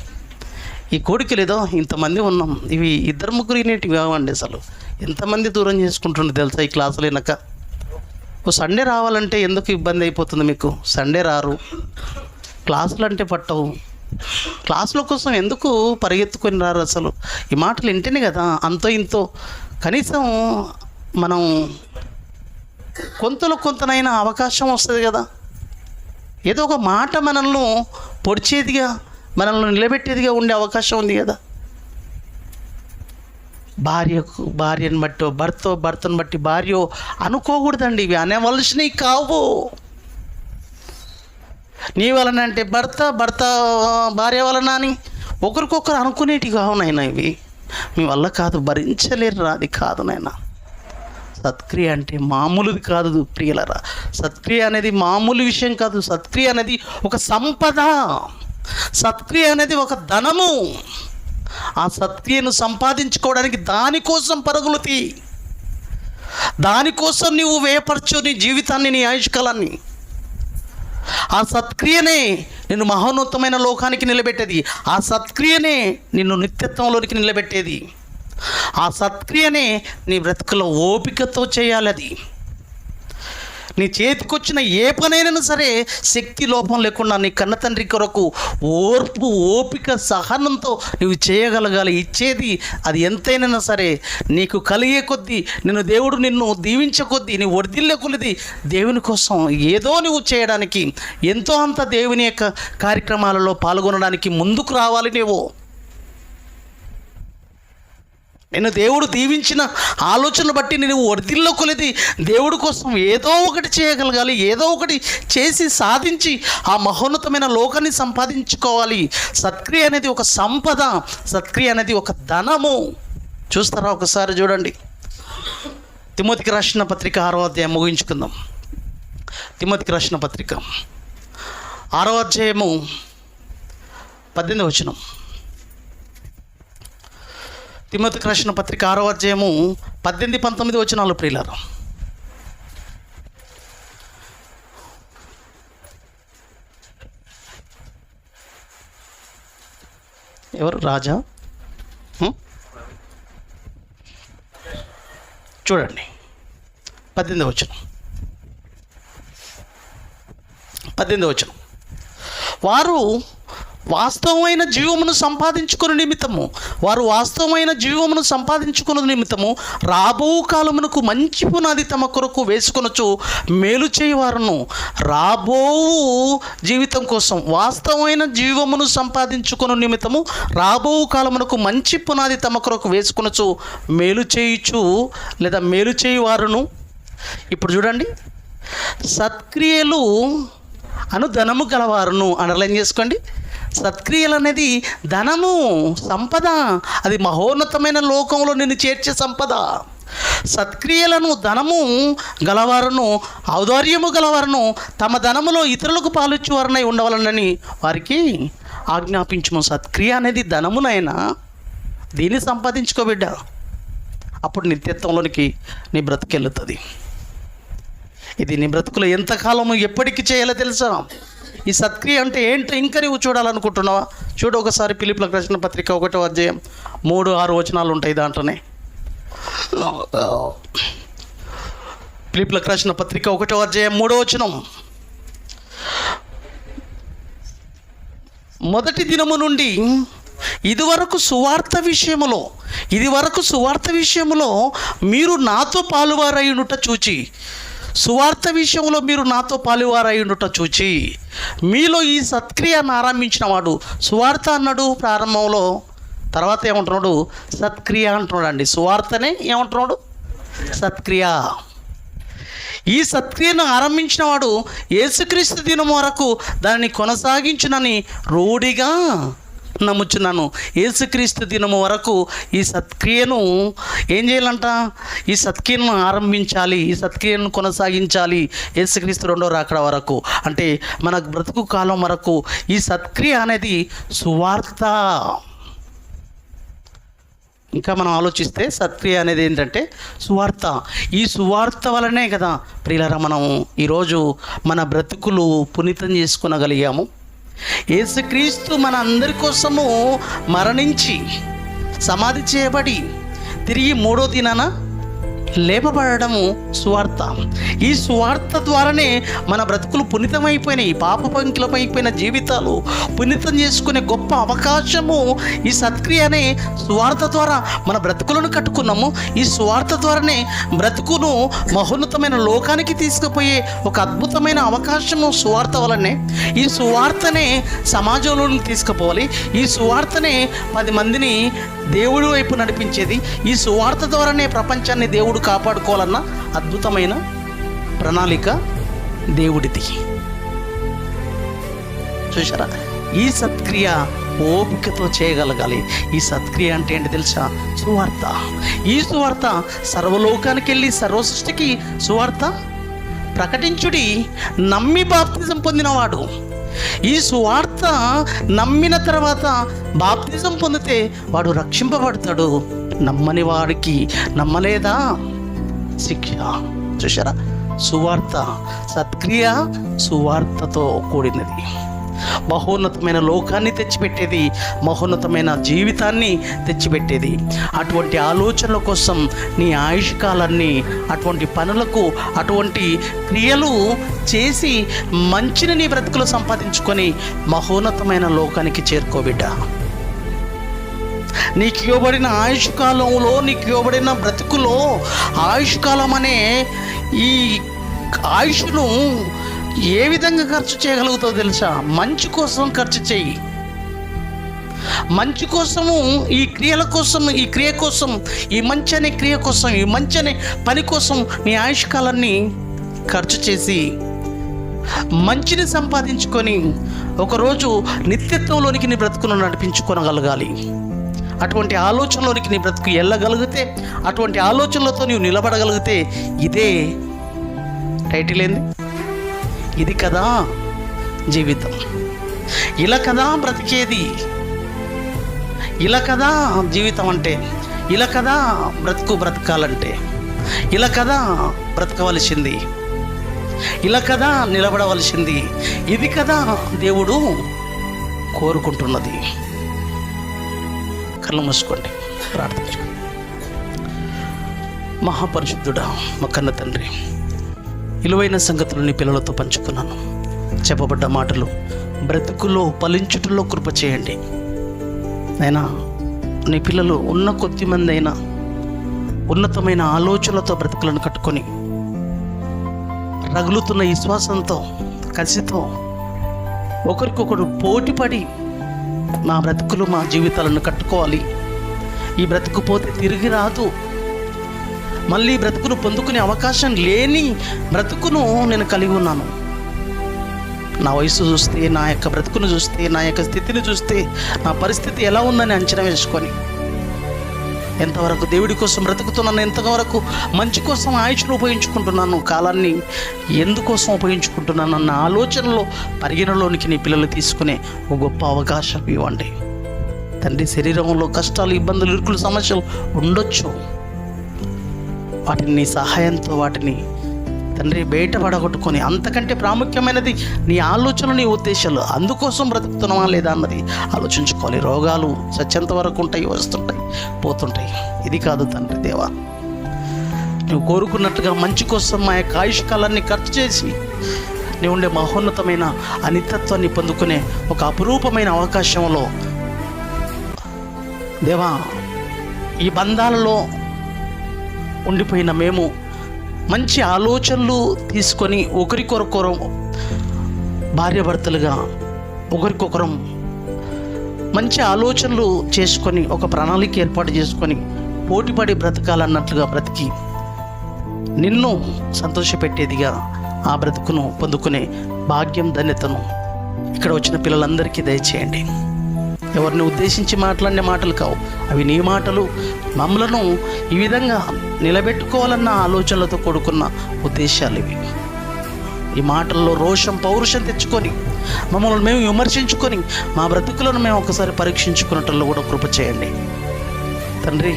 ఈ కోడికలు ఏదో ఇంతమంది ఉన్నాం, ఇవి 2-3 యూనిట్వి కావండి. అసలు ఎంతమంది దూరం చేసుకుంటుండే తెలుసా ఈ క్లాసులు వెనక? ఓ సండే రావాలంటే ఎందుకు ఇబ్బంది అయిపోతుంది మీకు? సండే రారు, క్లాసులు అంటే పట్టవు, క్లాసుల కోసం ఎందుకు పరిగెత్తుకొని రారు? అసలు ఈ మాటలు వింటేనే కదా అంతో ఇంతో కనీసం మనం కొంతనైనా అవకాశం వస్తుంది కదా. ఏదో ఒక మాట మనల్ని పొడిచేదిగా, మనల్ని నిలబెట్టేదిగా ఉండే అవకాశం ఉంది కదా. భార్యను బట్టో, భర్తను బట్టి భార్యో అనుకోకూడదండి. ఇవి అనేవలసినవి కావు. నీ వలన అంటే భర్త భార్య వలన అని ఒకరికొకరు అనుకునేటివి కావు నాయన. ఇవి మీ వల్ల కాదు, భరించలేరు. అది కాదు నాయన. సత్క్రియ అంటే మామూలుది కాదు ప్రియులరా. సత్క్రియ అనేది మామూలు విషయం కాదు. సత్క్రియ అనేది ఒక సంపద, సత్క్రియ అనేది ఒక ధనము. ఆ సత్క్రియను సంపాదించుకోవడానికి దానికోసం పరుగులు తీ, దానికోసం నీవు వేయపరచు నీ జీవితాన్ని, నీ ఆయుష్కాలాన్ని. ఆ సత్క్రియనే నిన్ను మహోన్నతమైన లోకానికి నిలబెట్టేది. ఆ సత్క్రియనే నిన్ను నిత్యత్వంలోనికి నిలబెట్టేది. ఆ సత్క్రియనే నీ బ్రతుకులో ఓపికతో చేయాలి. అది నీ చేతికొచ్చిన ఏ పనైనా సరే శక్తి లోపం లేకుండా నీ కన్న తండ్రి కొరకు ఓర్పు, ఓపిక, సహనంతో నువ్వు చేయగలగాలి. ఇచ్చేది అది ఎంతైనా సరే నీకు కలిగే కొద్దీ, దేవుడు నిన్ను దీవించే కొద్దీ, నీ వర్ధిల్లే కొలది దేవుని కోసం ఏదో నువ్వు చేయడానికి, ఎంతో అంత దేవుని యొక్క కార్యక్రమాలలో పాల్గొనడానికి ముందుకు రావాలి. నేను దేవుడు దీవించిన ఆలోచన బట్టి నేను వర్ధిల్లో కొలిది దేవుడి కోసం ఏదో ఒకటి చేయగలగాలి. ఏదో ఒకటి చేసి సాధించి ఆ మహోన్నతమైన లోకాన్ని సంపాదించుకోవాలి. సత్క్రియ అనేది ఒక సంపద, సత్క్రియ అనేది ఒక ధనము. చూస్తారా? ఒకసారి చూడండి. తిమోతికి రాసిన పత్రిక 6వ అధ్యాయం ముగించుకుందాం. తిమోతికి రాసిన పత్రిక 6వ అధ్యాయము 18వ వచనం. తిమోతికి రాసిన పత్రిక 6వ అధ్యాయము 18-19 వచనాలు ప్రియులారా. ఎవరు? రాజా చూడండి 18వ వచనం. 18వ వచనం. వారు వాస్తవమైన జీవమును సంపాదించుకునే నిమిత్తము, వారు వాస్తవమైన జీవమును సంపాదించుకునే నిమిత్తము రాబో కాలమునకు మంచి పునాది తమ కొరకు వేసుకొనొచ్చు మేలు చేయవారును. రాబో జీవితం కోసం వాస్తవమైన జీవమును సంపాదించుకునే నిమిత్తము రాబో కాలమునకు మంచి పునాది తమ కొరకు వేసుకొనొచ్చు మేలు చేయుచు లేదా మేలు చేయువారును. ఇప్పుడు చూడండి, సత్క్రియలు అను ధనము గలవారును. అండర్లైన్ చేసుకోండి. సత్క్రియలు అనేది ధనము, సంపద, అది మహోన్నతమైన లోకంలో నిన్ను చేర్చే సంపద. సత్క్రియలను ధనము గలవారును, ఔదార్యము గలవారును తమ ధనములో ఇతరులకు పాలిచ్చేవారనై ఉండవాలని వారికి ఆజ్ఞాపించుము. సత్క్రియ అనేది ధనమునైనా దీన్ని సంపాదించుకోబిడ్డ, అప్పుడు నిత్యత్వంలోనికి నీ బ్రతికెళ్ళుతుంది. ఇది నీ బ్రతుకులో ఎంతకాలము ఎప్పటికీ చేయాలో తెలుసా? ఈ సత్క్రియ అంటే ఏంటో ఇంకా నువ్వు చూడాలనుకుంటున్నావా? చూడు ఒకసారి ఫిలిప్పీయులకు రాసిన పత్రిక 1వ అధ్యాయం 3-6 వచనాలు ఉంటాయి దాంట్లోనే. ఫిలిప్పీయులకు రాసిన పత్రిక 1వ అధ్యాయం 3వ వచనం. మొదటి దినము నుండి ఇదివరకు సువార్త విషయములో మీరు నాతో పాలువారయ్యుండుట చూచి, సువార్త విషయంలో మీరు నాతో పాలువారయ్యుండుట చూచి మీలో ఈ సత్క్రియను ఆరంభించిన వాడు, సువార్త అన్నాడు ప్రారంభంలో, తర్వాత ఏమంటున్నాడు? సత్క్రియ అంటున్నాడు అండి. సువార్తనే ఏమంటున్నాడు? సత్క్రియ. ఈ సత్క్రియను ఆరంభించిన వాడు యేసుక్రీస్తు దినం వరకు దానిని కొనసాగించునని రూఢిగా నమ్ముచున్నాను. యేసుక్రీస్తు దినము వరకు ఈ సత్క్రియను ఏం చేయాలంట? ఈ సత్క్రియను ఆరంభించాలి, ఈ సత్క్రియను కొనసాగించాలి యేసుక్రీస్తు 2వ రాకడ వరకు. అంటే మన బ్రతుకు కాలం వరకు ఈ సత్క్రియ అనేది సువార్త. ఇంకా మనం ఆలోచిస్తే సత్క్రియ అనేది ఏంటంటే సువార్త. ఈ సువార్త వలనే కదా ప్రియులారా మనం ఈరోజు మన బ్రతుకులు పునీతం చేసుకునగలిగాము. యేసుక్రీస్తు మన అందరి కోసము మరణించి సమాధి చేయబడి తిరిగి 3వ దినాన లేపబడము సువార్త. ఈ సువార్త ద్వారానే మన బ్రతుకులు పునీతమైపోయినాయి. పాప పంకిలమైపోయిన జీవితాలు పునీతం చేసుకునే గొప్ప అవకాశము ఈ సత్క్రియనే సువార్త ద్వారా మన బ్రతుకులను కట్టుకున్నాము. ఈ సువార్త ద్వారానే బ్రతుకును మహోన్నతమైన లోకానికి తీసుకుపోయే ఒక అద్భుతమైన అవకాశము సువార్త వలనే. ఈ సువార్తనే సమాజంలోకి తీసుకుపోవాలి. ఈ సువార్తనే 10 మందిని దేవుడి వైపు నడిపించేది. ఈ సువార్త ద్వారానే ప్రపంచాన్ని దేవుడు కాపాడుకోవాలన్న అద్భుతమైన ప్రణాళిక దేవుడిది. చూసారా? ఈ సత్క్రియ ఓపికతో చేయగలగాలి. ఈ సత్క్రియ అంటే ఏంటి తెలుసా? సువార్త. ఈ సువార్త సర్వలోకానికి వెళ్ళి సర్వ సృష్టికి సువార్త ప్రకటించుడి. నమ్మి బాప్తిజం పొందినవాడు, ఈ సువార్త నమ్మిన తర్వాత బాప్తిజం పొందితే వాడు రక్షింపబడతాడు. నమ్మని వాడికి, నమ్మలేదా, శిక్ష. చూసారా? సువార్త, సత్క్రియ సువార్తతో కూడినది. మహోన్నతమైన లోకాన్ని తెచ్చిపెట్టేది, మహోన్నతమైన జీవితాన్ని తెచ్చిపెట్టేది. అటువంటి ఆలోచనల కోసం నీ ఆయుష్కాలాన్ని అటువంటి పనులకు, అటువంటి క్రియలు చేసి మంచిని నీ బ్రతుకులు సంపాదించుకొని మహోన్నతమైన లోకానికి చేరుకోబిడ్డ. నీకు ఇవ్వబడిన ఆయుష్కాలంలో, నీకు ఇవ్వబడిన బ్రతుకులో ఆయుష్కాలం అనే ఈ ఆయుష్ను ఏ విధంగా ఖర్చు చేయగలుగుతావు తెలుసా? మంచి కోసం ఖర్చు చేయి. మంచి కోసము, ఈ క్రియల కోసం, ఈ క్రియ కోసం, ఈ మంచి అనే క్రియ కోసం, ఈ మంచి అనే పని కోసం నీ ఆయుష్కాలాన్ని ఖర్చు చేసి మంచిని సంపాదించుకొని ఒకరోజు నిత్యత్వంలోనికి నీ బ్రతుకును నడిపించుకోగలగాలి. అటువంటి ఆలోచనలోనికి నీ బ్రతుకు వెళ్ళగలిగితే, అటువంటి ఆలోచనలతో నీవు నిలబడగలిగితే, ఇదే టైటిల్ ఏంది? ఇది కదా జీవితం, ఇలా కదా బ్రతికేది, ఇలా కదా జీవితం అంటే, ఇలా కదా బ్రతకాలంటే, ఇలా కదా బ్రతకవలసింది, ఇలా కదా నిలబడవలసింది, ఇది కదా దేవుడు కోరుకుంటున్నది. కళ్ళు మూసుకోండి, ప్రార్థించుకోండి. మహాపరిశుద్ధుడా, మా కన్న తండ్రి, విలువైన సంగతులు నీ పిల్లలతో పంచుకున్నాను. చెప్పబడ్డ మాటలు బ్రతుకులో ఫలించుటలో కృప చేయండి అయినా. నీ పిల్లలు ఉన్న కొద్ది మంది అయినా ఉన్నతమైన ఆలోచనలతో బ్రతుకులను కట్టుకొని రగులుతున్న విశ్వాసంతో కసితో ఒకరికొకరు పోటీపడి మా బ్రతుకులు మా జీవితాలను కట్టుకోవాలి. ఈ బ్రతుకు పోతే తిరిగి రాదు, మళ్ళీ బ్రతుకును పొందుకునే అవకాశం లేని బ్రతుకును నేను కలిగి ఉన్నాను. నా వయసు చూస్తే, నా యొక్క బ్రతుకును చూస్తే, నా యొక్క స్థితిని చూస్తే నా పరిస్థితి ఎలా ఉందని అంచనా వేసుకొని ఎంతవరకు దేవుడి కోసం బ్రతుకుతున్నాను, ఎంతవరకు మంచి కోసం ఆయుష్ను ఉపయోగించుకుంటున్నాను, కాలాన్ని ఎందుకోసం ఉపయోగించుకుంటున్నాను అన్న ఆలోచనలో పరిగణలోనికి నీ పిల్లలు తీసుకునే ఒక గొప్ప అవకాశం ఇవ్వండి తండ్రి. శరీరంలో కష్టాలు, ఇబ్బందులు, ఇరుకులు, సమస్యలు ఉండొచ్చు. వాటిని నీ సహాయంతో వాటిని తండ్రి బయటపడగొట్టుకొని, అంతకంటే ప్రాముఖ్యమైనది నీ ఆలోచన, నీ ఉద్దేశాలు, అందుకోసం బ్రతుకుతున్నావా లేదా అన్నది ఆలోచించుకోవాలి. రోగాలు చచ్చేంత వరకు ఉంటాయి, వస్తుంటాయి, పోతుంటాయి. ఇది కాదు తండ్రి దేవా, నువ్వు కోరుకున్నట్టుగా మంచి కోసం మా యొక్క ఆయుష్కాలాన్ని ఖర్చు చేసి నీ ఉండే మహోన్నతమైన అనిత్యత్వాన్ని పొందుకునే ఒక అపురూపమైన అవకాశంలో దేవా, ఈ బంధాలలో ఉండిపోయిన మేము మంచి ఆలోచనలు తీసుకొని ఒకరికొకరం భార్యాభర్తలుగా ఒకరికొకరం మంచి ఆలోచనలు చేసుకొని ఒక ప్రణాళిక ఏర్పాటు చేసుకొని పోటీపడి బ్రతకాలన్నట్లుగా బ్రతికి నిన్ను సంతోషపెట్టేదిగా ఆ బ్రతుకును పొందుకునే భాగ్యం, ధన్యతను ఇక్కడ వచ్చిన పిల్లలందరికీ దయచేయండి. ఎవరిని ఉద్దేశించి మాట్లాడిన మాటలు కావు, అవి నీ మాటలు. మమ్మలను ఈ విధంగా నిలబెట్టుకోవాలన్న ఆలోచనలతో కూడుకున్న ఉద్దేశాలు ఇవి. ఈ మాటల్లో రోషం, పౌరుషం తెచ్చుకొని మమ్మల్ని మేము విమర్శించుకొని మా బ్రతుకులను మేము ఒకసారి పరీక్షించుకున్నట్లో కూడా కృప చేయండి తండ్రి.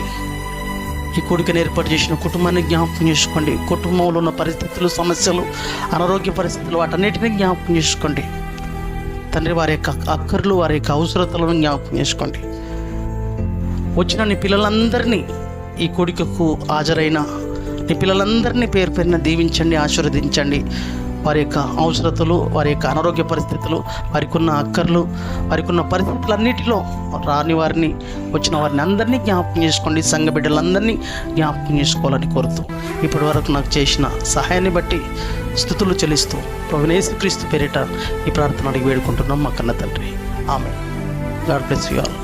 ఈ కోడికను ఏర్పాటు చేసిన కుటుంబాన్ని జ్ఞాపకం చేసుకోండి. కుటుంబంలో ఉన్న పరిస్థితులు, సమస్యలు, అనారోగ్య పరిస్థితులు, వాటన్నిటినీ జ్ఞాపకం చేసుకోండి తండ్రి. వారి యొక్క అక్కర్లు, వారి యొక్క అవసరతలను జ్ఞాపకం చేసుకోండి. వచ్చిన నీ పిల్లలందరినీ, ఈ కోడికకు హాజరైన నీ పిల్లలందరినీ పేరు పేరున దీవించండి, ఆశీర్వదించండి. వారి యొక్క అవసరతలు, వారి యొక్క అనారోగ్య పరిస్థితులు, వారికి ఉన్న అక్కర్లు, వారికి ఉన్న పరిస్థితులన్నిటిలో రాని వారిని, వచ్చిన వారిని అందరినీ జ్ఞాపకం చేసుకోండి. సంఘ బిడ్డలందరినీ జ్ఞాపకం చేసుకోవాలని కోరుతూ ఇప్పటి వరకు నాకు చేసిన సహాయాన్ని బట్టి స్తుతులు చెల్లిస్తూ ప్రభువైన యేసుక్రీస్తు పేరిట ఈ ప్రార్థన అడిగి వేడుకుంటున్నాం మా కన్న తండ్రి. Amen. God bless you all.